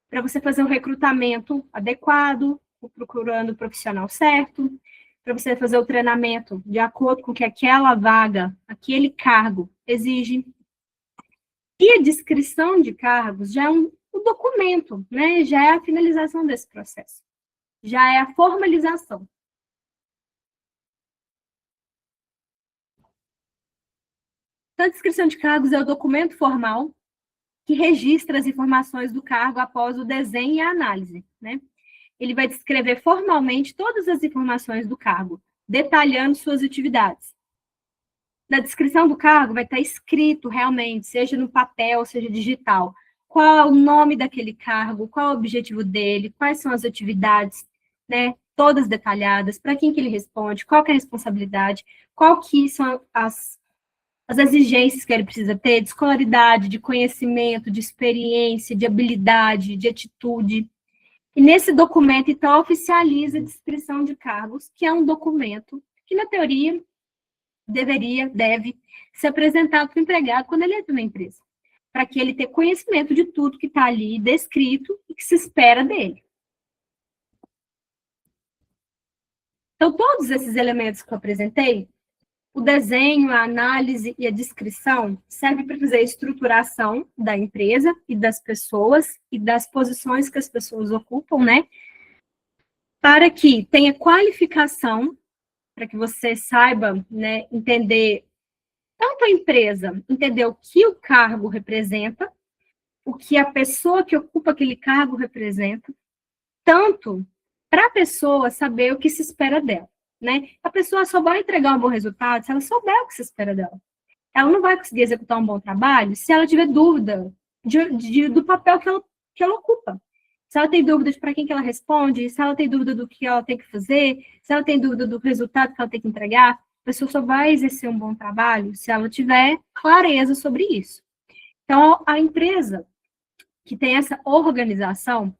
para você fazer um recrutamento adequado, procurando o profissional certo, para você fazer o treinamento de acordo com o que aquela vaga, aquele cargo exige. E a descrição de cargos já é um documento, né? Já é a finalização desse processo. Já é a formalização. Então, a descrição de cargos é o documento formal que registra as informações do cargo após o desenho e a análise, né? Ele vai descrever formalmente todas as informações do cargo, detalhando suas atividades. Na descrição do cargo vai estar escrito realmente, seja no papel, seja digital, qual é o nome daquele cargo, qual é o objetivo dele, quais são as atividades, né? Todas detalhadas, para quem que ele responde, qual que é a responsabilidade, qual que são as exigências que ele precisa ter, de escolaridade, de conhecimento, de experiência, de habilidade, de atitude. E nesse documento, então, oficializa a descrição de cargos, que é um documento que, na teoria, deve ser apresentado para o empregado quando ele entra na empresa, para que ele tenha conhecimento de tudo que está ali descrito e que se espera dele. Então, todos esses elementos que eu apresentei, o desenho, a análise e a descrição servem para fazer a estruturação da empresa e das pessoas e das posições que as pessoas ocupam, né? Para que tenha qualificação, para que você saiba, né, entender tanto a empresa, entender o que o cargo representa, o que a pessoa que ocupa aquele cargo representa, tanto para a pessoa saber o que se espera dela. Né? A pessoa só vai entregar um bom resultado se ela souber o que se espera dela. Ela não vai conseguir executar um bom trabalho se ela tiver dúvida do papel que ela ocupa. Se ela tem dúvida de para quem que ela responde, se ela tem dúvida do que ela tem que fazer, se ela tem dúvida do resultado que ela tem que entregar, a pessoa só vai exercer um bom trabalho se ela tiver clareza sobre isso. Então, a empresa que tem essa organização,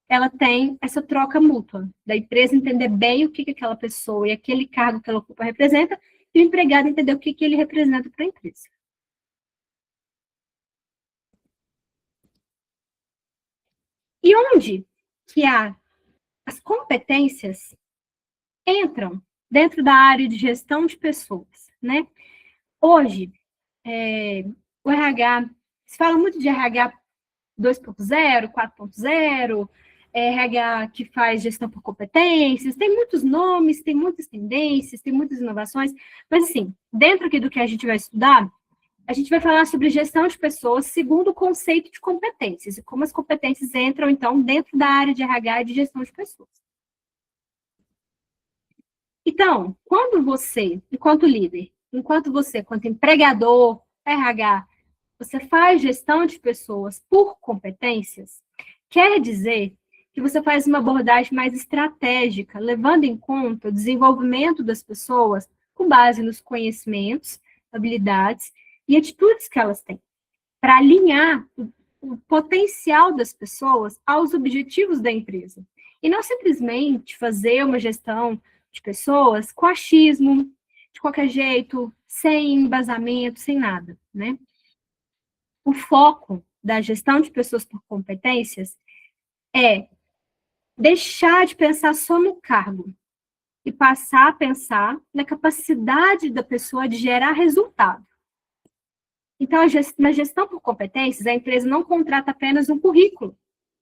ela tem essa troca mútua, da empresa entender bem o que aquela pessoa e aquele cargo que ela ocupa representa, e o empregado entender o que ele representa para a empresa. E onde que as competências entram dentro da área de gestão de pessoas, né? Hoje, o RH, se fala muito de RH 2.0, 4.0, RH que faz gestão por competências, tem muitos nomes, tem muitas tendências, tem muitas inovações, mas assim, dentro aqui do que a gente vai estudar, a gente vai falar sobre gestão de pessoas segundo o conceito de competências, e como as competências entram, então, dentro da área de RH e de gestão de pessoas. Então, quando você, enquanto líder, enquanto empregador, RH, você faz gestão de pessoas por competências, quer dizer que você faz uma abordagem mais estratégica, levando em conta o desenvolvimento das pessoas com base nos conhecimentos, habilidades e atitudes que elas têm, para alinhar o potencial das pessoas aos objetivos da empresa. E não simplesmente fazer uma gestão de pessoas com achismo, de qualquer jeito, sem embasamento, sem nada, né? O foco da gestão de pessoas por competências é deixar de pensar só no cargo e passar a pensar na capacidade da pessoa de gerar resultado. Então, na gestão por competências, a empresa não contrata apenas um currículo,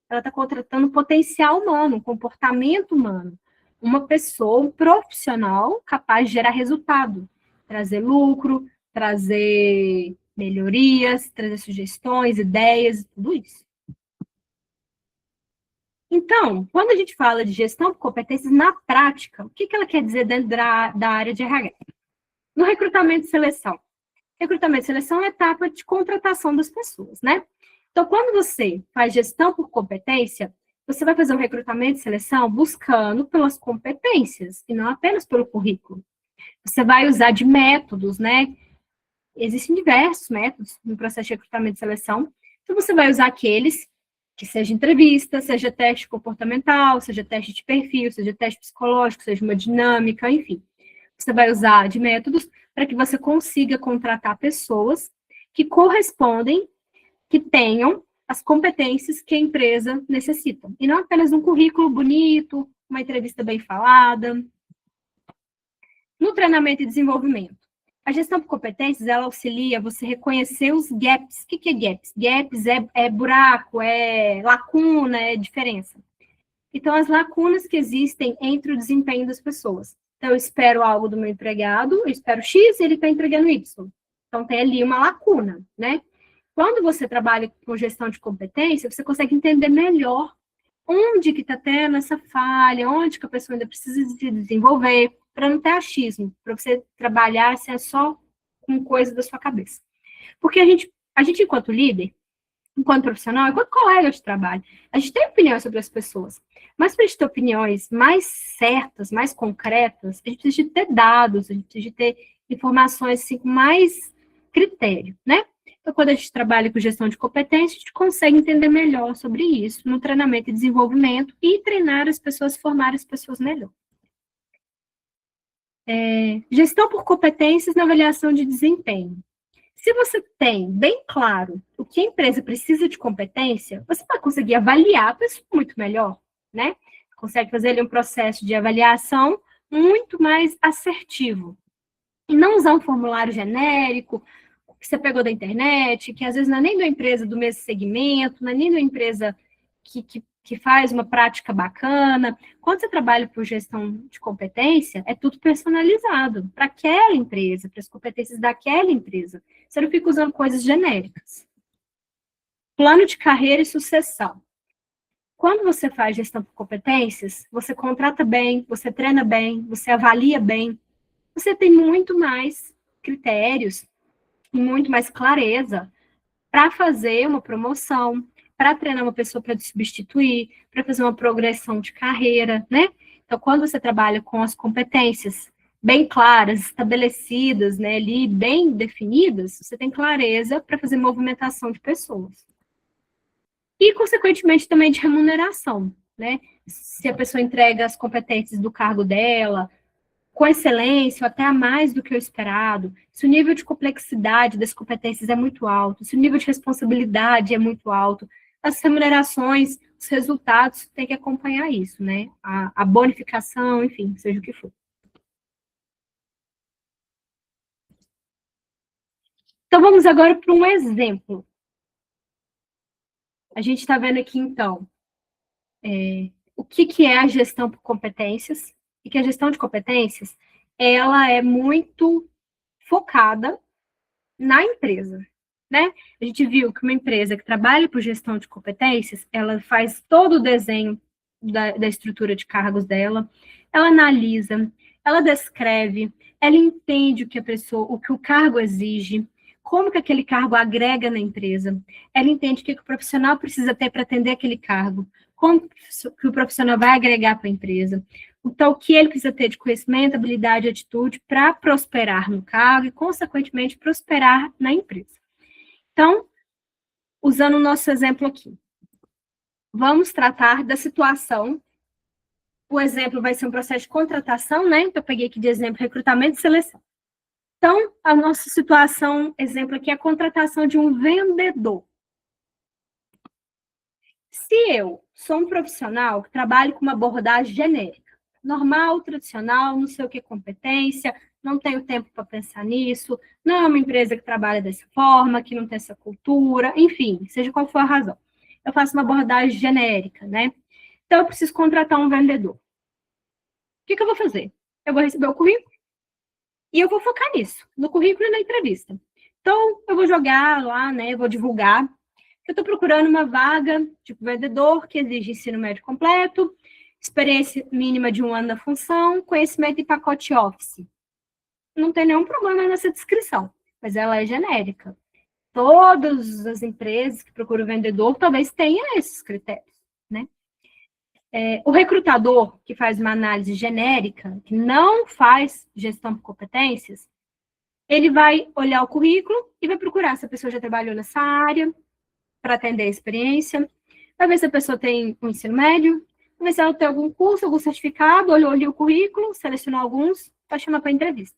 ela está contratando um potencial humano, um comportamento humano, uma pessoa, um profissional capaz de gerar resultado, trazer lucro, trazer melhorias, trazer sugestões, ideias, tudo isso. Então, quando a gente fala de gestão por competências na prática, o que ela quer dizer dentro da área de RH? No recrutamento e seleção. Recrutamento e seleção é a etapa de contratação das pessoas, né? Então, quando você faz gestão por competência, você vai fazer um recrutamento e seleção buscando pelas competências e não apenas pelo currículo. Você vai usar de métodos, né? Existem diversos métodos no processo de recrutamento e seleção. Então, você vai usar aqueles que seja entrevista, seja teste comportamental, seja teste de perfil, seja teste psicológico, seja uma dinâmica, enfim. Você vai usar de métodos para que você consiga contratar pessoas que correspondem, que tenham as competências que a empresa necessita. E não apenas um currículo bonito, uma entrevista bem falada. No treinamento e desenvolvimento, a gestão por competências, ela auxilia você reconhecer os gaps. O que é gaps? Gaps é buraco, é lacuna, é diferença. Então, as lacunas que existem entre o desempenho das pessoas. Então, eu espero algo do meu empregado, eu espero X e ele está entregando Y. Então, tem ali uma lacuna, né? Quando você trabalha com gestão de competência, você consegue entender melhor onde que está tendo essa falha, onde que a pessoa ainda precisa se desenvolver, para não ter achismo, para você trabalhar assim, só com coisa da sua cabeça. Porque a gente, enquanto líder, enquanto profissional, enquanto colega de trabalho, a gente tem opiniões sobre as pessoas. Mas para a gente ter opiniões mais certas, mais concretas, a gente precisa de ter dados, a gente precisa de ter informações assim, com mais critério, né? Então, quando a gente trabalha com gestão de competência, a gente consegue entender melhor sobre isso no treinamento e desenvolvimento e treinar as pessoas, formar as pessoas melhor. Gestão por competências na avaliação de desempenho. Se você tem bem claro o que a empresa precisa de competência, você vai conseguir avaliar a pessoa muito melhor, né? Consegue fazer ali um processo de avaliação muito mais assertivo. E não usar um formulário genérico, que você pegou da internet, que às vezes não é nem da empresa do mesmo segmento, não é nem da empresa que faz uma prática bacana. Quando você trabalha por gestão de competência, é tudo personalizado para aquela empresa, para as competências daquela empresa. Você não fica usando coisas genéricas. Plano de carreira e sucessão. Quando você faz gestão por competências, você contrata bem, você treina bem, você avalia bem, você tem muito mais critérios e muito mais clareza para fazer uma promoção, para treinar uma pessoa para te substituir, para fazer uma progressão de carreira, né? Então, quando você trabalha com as competências bem claras, estabelecidas, né, ali bem definidas, você tem clareza para fazer movimentação de pessoas. E, consequentemente, também de remuneração, né? Se a pessoa entrega as competências do cargo dela, com excelência, ou até a mais do que o esperado, se o nível de complexidade das competências é muito alto, se o nível de responsabilidade é muito alto, as remunerações, os resultados têm que acompanhar isso, né? A bonificação, enfim, seja o que for. Então, vamos agora para um exemplo. A gente está vendo aqui, então, o que é a gestão por competências, e que a gestão de competências, ela é muito focada na empresa, né? A gente viu que uma empresa que trabalha por gestão de competências, ela faz todo o desenho da estrutura de cargos dela, ela analisa, ela descreve, ela entende o que a pessoa, o que o cargo exige, como que aquele cargo agrega na empresa, ela entende o que o profissional precisa ter para atender aquele cargo, como que o profissional vai agregar para a empresa, então, o que ele precisa ter de conhecimento, habilidade e atitude para prosperar no cargo e, consequentemente, prosperar na empresa. Então, usando o nosso exemplo aqui, vamos tratar da situação. O exemplo vai ser um processo de contratação, né? Então, eu peguei aqui de exemplo recrutamento e seleção. Então, a nossa situação, exemplo aqui, é a contratação de um vendedor. Se eu sou um profissional que trabalho com uma abordagem genérica, normal, tradicional, não sei o que é competência, não tenho tempo para pensar nisso, não é uma empresa que trabalha dessa forma, que não tem essa cultura, enfim, seja qual for a razão. Eu faço uma abordagem genérica, né? Então, eu preciso contratar um vendedor. O que eu vou fazer? Eu vou receber o currículo e eu vou focar nisso, no currículo e na entrevista. Então, eu vou jogar lá, né? Eu vou divulgar. Eu estou procurando uma vaga de vendedor que exige ensino médio completo, experiência mínima de 1 ano na função, conhecimento em pacote Office. Não tem nenhum problema nessa descrição, mas ela é genérica. Todas as empresas que procuram vendedor talvez tenham esses critérios, né? O recrutador que faz uma análise genérica, que não faz gestão por competências, ele vai olhar o currículo e vai procurar se a pessoa já trabalhou nessa área, para atender a experiência, vai ver se a pessoa tem um ensino médio, vai ver se ela tem algum curso, algum certificado, olhou ali o currículo, selecionou alguns, vai chamar para entrevista.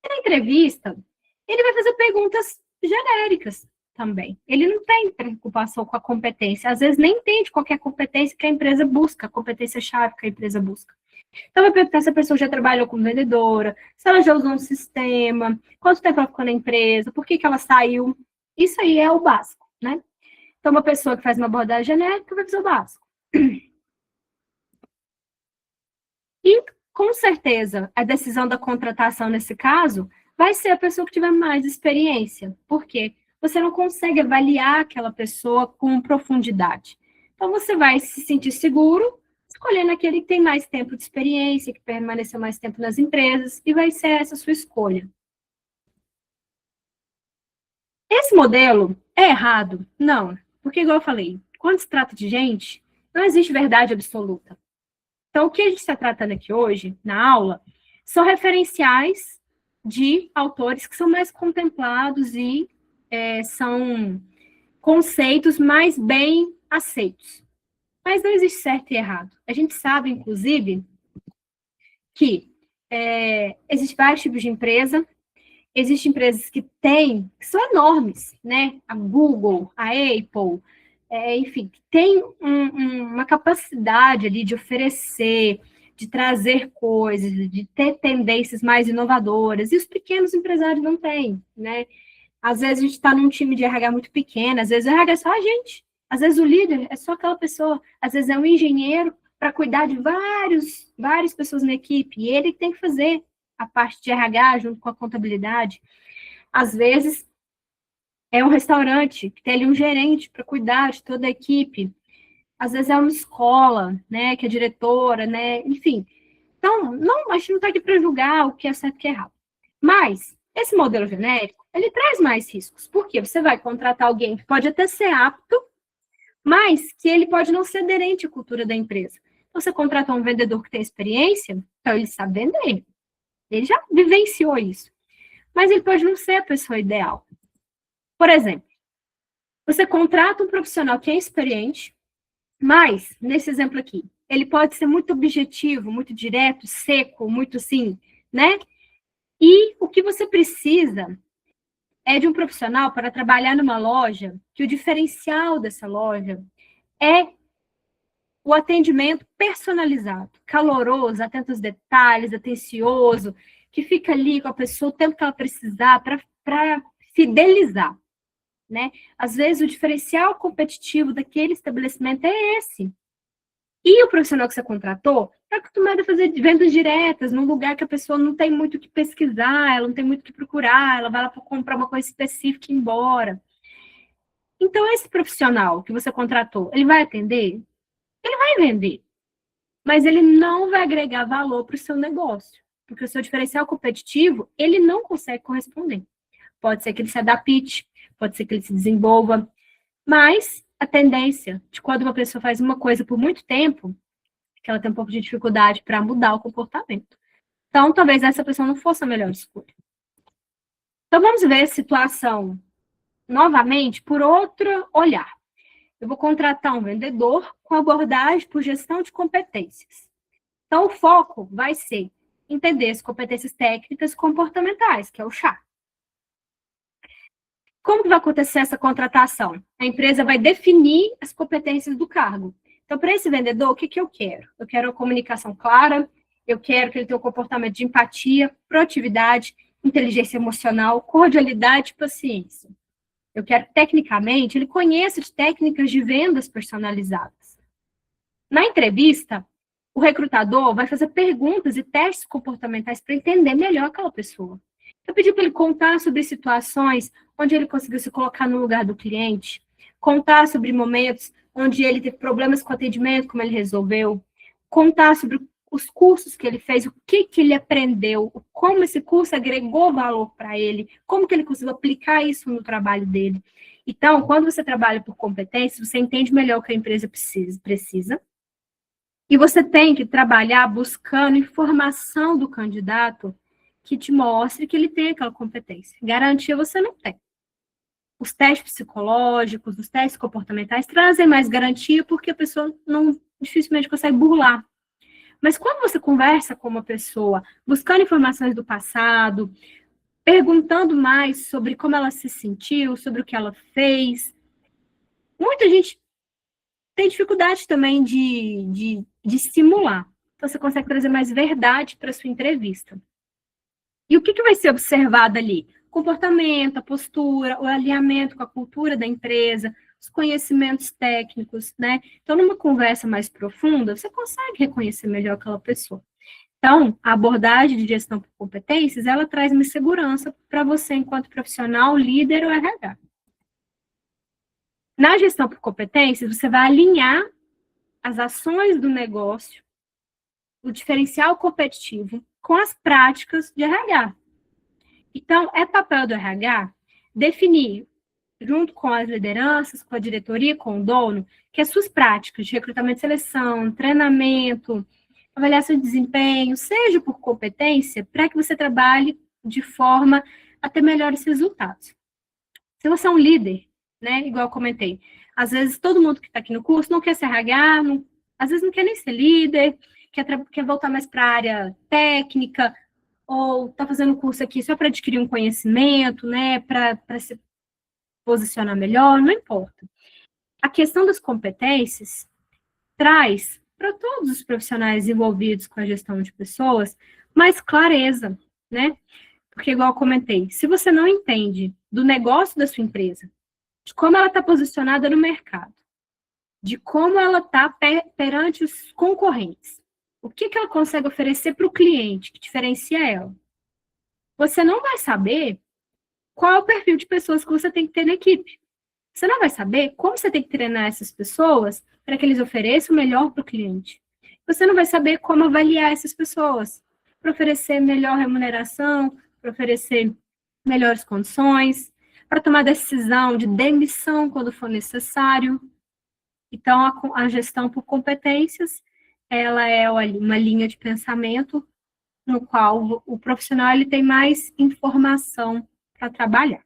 E na entrevista, ele vai fazer perguntas genéricas também. Ele não tem preocupação com a competência, às vezes nem entende qual é a competência que a empresa busca, a competência-chave que a empresa busca. Então, vai perguntar se a pessoa já trabalhou como vendedora, se ela já usou um sistema, quanto tempo ela ficou na empresa, por que ela saiu. Isso aí é o básico, né? Então, uma pessoa que faz uma abordagem genérica vai fazer o básico. E, com certeza, a decisão da contratação, nesse caso, vai ser a pessoa que tiver mais experiência. Por quê? Você não consegue avaliar aquela pessoa com profundidade. Então, você vai se sentir seguro escolhendo aquele que tem mais tempo de experiência, que permaneceu mais tempo nas empresas, e vai ser essa a sua escolha. Esse modelo é errado? Não. Porque, igual eu falei, quando se trata de gente, não existe verdade absoluta. Então, o que a gente está tratando aqui hoje, na aula, são referenciais de autores que são mais contemplados e são conceitos mais bem aceitos. Mas não existe certo e errado. A gente sabe, inclusive, que existem vários tipos de empresa. Existem empresas que são enormes, né? A Google, a Apple, enfim, que tem uma capacidade ali de oferecer, de trazer coisas, de ter tendências mais inovadoras, e os pequenos empresários não têm, né? Às vezes a gente está num time de RH muito pequeno, às vezes o RH é só a gente, às vezes o líder é só aquela pessoa, às vezes é um engenheiro para cuidar de várias pessoas na equipe, e ele tem que fazer a parte de RH junto com a contabilidade. Às vezes é um restaurante que tem ali um gerente para cuidar de toda a equipe. Às vezes é uma escola, né, que é diretora, né, enfim. Então, não, a gente não está aqui para julgar o que é certo e o que é errado. Mas esse modelo genérico, ele traz mais riscos. Por quê? Você vai contratar alguém que pode até ser apto, mas que ele pode não ser aderente à cultura da empresa. Então, você contrata um vendedor que tem experiência, então ele sabe vender. Ele já vivenciou isso. Mas ele pode não ser a pessoa ideal. Por exemplo, você contrata um profissional que é experiente, mas, nesse exemplo aqui, ele pode ser muito objetivo, muito direto, seco, muito assim, né? E o que você precisa é de um profissional para trabalhar numa loja, que o diferencial dessa loja é o atendimento personalizado, caloroso, atento aos detalhes, atencioso, que fica ali com a pessoa o tempo que ela precisar para fidelizar, né? Às vezes o diferencial competitivo daquele estabelecimento é esse. E o profissional que você contratou está acostumado a fazer vendas diretas, num lugar que a pessoa não tem muito o que pesquisar, ela não tem muito o que procurar, ela vai lá para comprar uma coisa específica e ir embora. Então, esse profissional que você contratou, ele vai atender? Ele vai vender, mas ele não vai agregar valor para o seu negócio. porque o seu diferencial competitivo, ele não consegue corresponder. Pode ser que ele se adapte, pode ser que ele se desenvolva, mas a tendência de quando uma pessoa faz uma coisa por muito tempo, é que ela tem um pouco de dificuldade para mudar o comportamento. Então, talvez essa pessoa não fosse a melhor escolha. Então, vamos ver a situação novamente por outro olhar. Eu vou contratar um vendedor com abordagem por gestão de competências. Então, o foco vai ser entender as competências técnicas e comportamentais, que é o chá. Como que vai acontecer essa contratação? A empresa vai definir as competências do cargo. Então, para esse vendedor, o que, que eu quero? Eu quero uma comunicação clara, eu quero que ele tenha um comportamento de empatia, proatividade, inteligência emocional, cordialidade e paciência. Eu quero que, tecnicamente, ele conheça de técnicas de vendas personalizadas. Na entrevista, o recrutador vai fazer perguntas e testes comportamentais para entender melhor aquela pessoa. Eu pedi para ele contar sobre situações onde ele conseguiu se colocar no lugar do cliente, contar sobre momentos onde ele teve problemas com atendimento, como ele resolveu, contar sobre os cursos que ele fez, o que ele aprendeu, como esse curso agregou valor para ele, como que ele conseguiu aplicar isso no trabalho dele. Então, quando você trabalha por competências, você entende melhor o que a empresa precisa, e você tem que trabalhar buscando informação do candidato que te mostre que ele tem aquela competência. Garantia você não tem. Os testes psicológicos, os testes comportamentais trazem mais garantia porque a pessoa não dificilmente consegue burlar. Mas quando você conversa com uma pessoa, buscando informações do passado, perguntando mais sobre como ela se sentiu, sobre o que ela fez, muita gente tem dificuldade também de simular. Então, você consegue trazer mais verdade para a sua entrevista. E o que vai ser observado ali? O comportamento, a postura, o alinhamento com a cultura da empresa, os conhecimentos técnicos, né? Então, numa conversa mais profunda, você consegue reconhecer melhor aquela pessoa. Então, a abordagem de gestão por competências, ela traz uma segurança para você enquanto profissional, líder ou RH. Na gestão por competências, você vai alinhar as ações do negócio, o diferencial competitivo, com as práticas de RH. Então, é papel do RH definir, junto com as lideranças, com a diretoria, com o dono, que as suas práticas de recrutamento e seleção, treinamento, avaliação de desempenho, seja por competência, para que você trabalhe de forma a ter melhores resultados. Se você é um líder, né, igual eu comentei, às vezes todo mundo que está aqui no curso não quer ser RH, às vezes não quer nem ser líder, quer voltar mais para a área técnica, ou está fazendo curso aqui só para adquirir um conhecimento, né, para se posicionar melhor, não importa. A questão das competências traz para todos os profissionais envolvidos com a gestão de pessoas mais clareza, né? Porque, igual eu comentei, se você não entende do negócio da sua empresa, de como ela está posicionada no mercado, de como ela está perante os concorrentes, o que ela consegue oferecer para o cliente, que diferencia ela, você não vai saber qual é o perfil de pessoas que você tem que ter na equipe. Você não vai saber como você tem que treinar essas pessoas para que eles ofereçam o melhor para o cliente. Você não vai saber como avaliar essas pessoas, para oferecer melhor remuneração, para oferecer melhores condições, para tomar decisão de demissão quando for necessário. Então, a gestão por competências, ela é uma linha de pensamento no qual o profissional ele tem mais informação para trabalhar.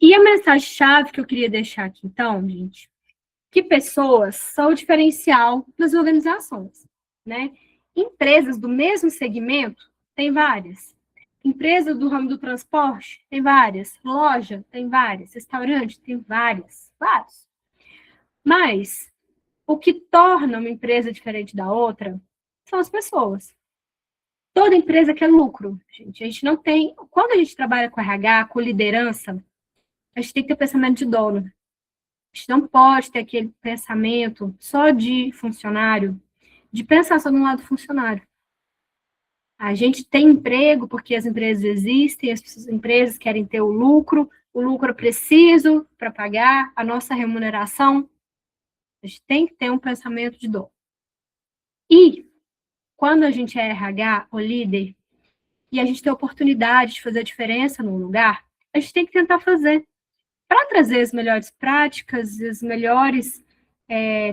E a mensagem-chave que eu queria deixar aqui, então, gente, que pessoas são o diferencial das organizações, né? Empresas do mesmo segmento, tem várias. Empresa do ramo do transporte, tem várias. Loja, tem várias. Restaurante, tem várias. Vários. Mas, o que torna uma empresa diferente da outra são as pessoas. Toda empresa quer lucro, gente. A gente não tem... Quando a gente trabalha com RH, com liderança, a gente tem que ter pensamento de dono. A gente não pode ter aquele pensamento só de funcionário, de pensar só no lado do funcionário. A gente tem emprego porque as empresas existem, as empresas querem ter o lucro é preciso para pagar a nossa remuneração. A gente tem que ter um pensamento de dono. E quando a gente é RH ou líder, e a gente tem a oportunidade de fazer a diferença num lugar, a gente tem que tentar fazer para trazer as melhores práticas, as melhores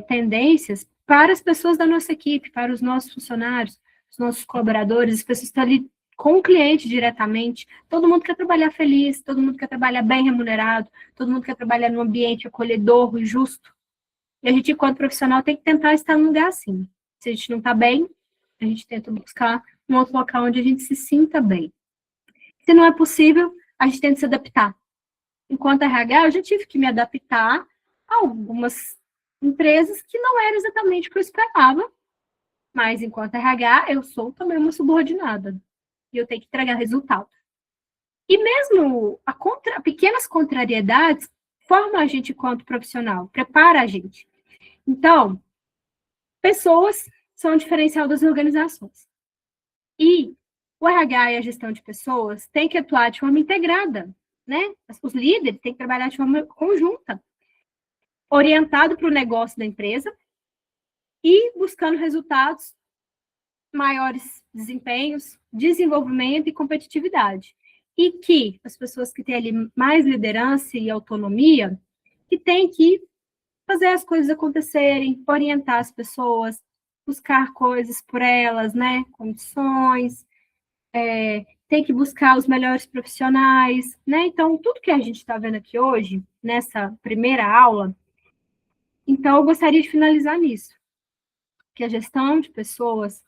tendências para as pessoas da nossa equipe, para os nossos funcionários, os nossos colaboradores, as pessoas que estão ali com o cliente diretamente. Todo mundo quer trabalhar feliz, todo mundo quer trabalhar bem remunerado, todo mundo quer trabalhar num ambiente acolhedor, justo. E a gente, enquanto profissional, tem que tentar estar num lugar assim. Se a gente não está bem, a gente tenta buscar um outro local onde a gente se sinta bem. Se não é possível, a gente tenta se adaptar. Enquanto RH, eu já tive que me adaptar a algumas empresas que não era exatamente o que eu esperava, mas enquanto RH, eu sou também uma subordinada. E eu tenho que entregar resultado. E mesmo pequenas contrariedades formam a gente enquanto profissional, prepara a gente. Então, pessoas são o diferencial das organizações. E o RH e a gestão de pessoas têm que atuar de forma integrada, né? Os líderes têm que trabalhar de forma conjunta, orientado para o negócio da empresa e buscando resultados, maiores desempenhos, desenvolvimento e competitividade. E que as pessoas que têm ali mais liderança e autonomia, que têm que fazer as coisas acontecerem, orientar as pessoas, buscar coisas por elas, né? Condições, tem que buscar os melhores profissionais, né? Então, tudo que a gente está vendo aqui hoje, nessa primeira aula, então eu gostaria de finalizar nisso, que a gestão de pessoas,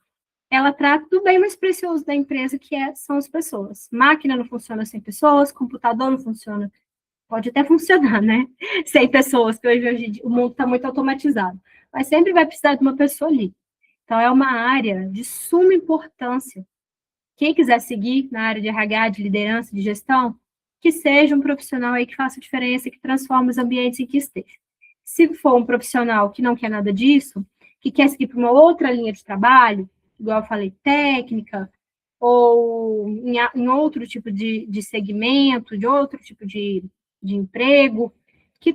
ela trata do bem mais precioso da empresa, são as pessoas. Máquina não funciona sem pessoas, computador não funciona, pode até funcionar, né? Sem pessoas, que hoje o mundo está muito automatizado, mas sempre vai precisar de uma pessoa ali. Então, é uma área de suma importância. Quem quiser seguir na área de RH, de liderança, de gestão, que seja um profissional aí que faça diferença, que transforme os ambientes em que esteja. Se for um profissional que não quer nada disso, que quer seguir para uma outra linha de trabalho, igual eu falei, técnica, ou em outro tipo de segmento, de outro tipo de emprego, que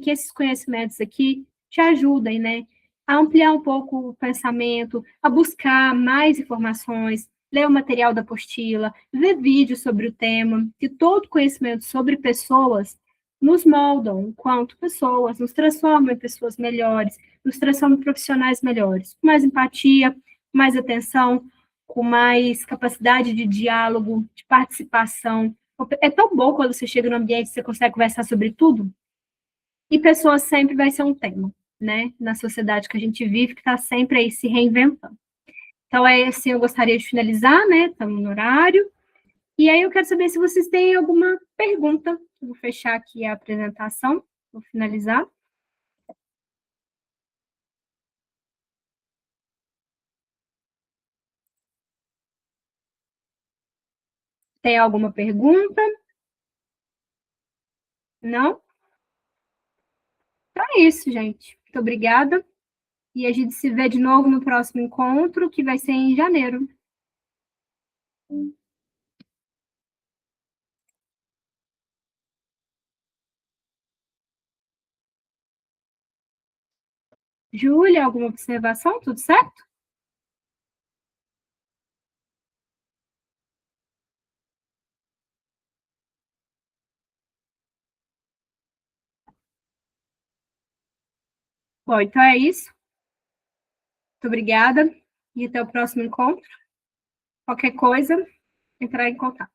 esses conhecimentos aqui te ajudem, né, a ampliar um pouco o pensamento, a buscar mais informações, ler o material da apostila, ver vídeos sobre o tema, que todo conhecimento sobre pessoas nos moldam enquanto pessoas, nos transformam em pessoas melhores, nos transformam em profissionais melhores, com mais empatia, mais atenção, com mais capacidade de diálogo, de participação. É tão bom quando você chega no ambiente e você consegue conversar sobre tudo. E pessoas sempre vai ser um tema, né? Na sociedade que a gente vive, que está sempre aí se reinventando. Então, é assim, eu gostaria de finalizar, né? Estamos no horário. E aí eu quero saber se vocês têm alguma pergunta. Eu vou fechar aqui a apresentação, vou finalizar. Tem alguma pergunta? Não? Então é isso, gente. Muito obrigada. E a gente se vê de novo no próximo encontro, que vai ser em janeiro. Júlia, alguma observação? Tudo certo? Bom, então é isso. Muito obrigada e até o próximo encontro. Qualquer coisa, entrar em contato.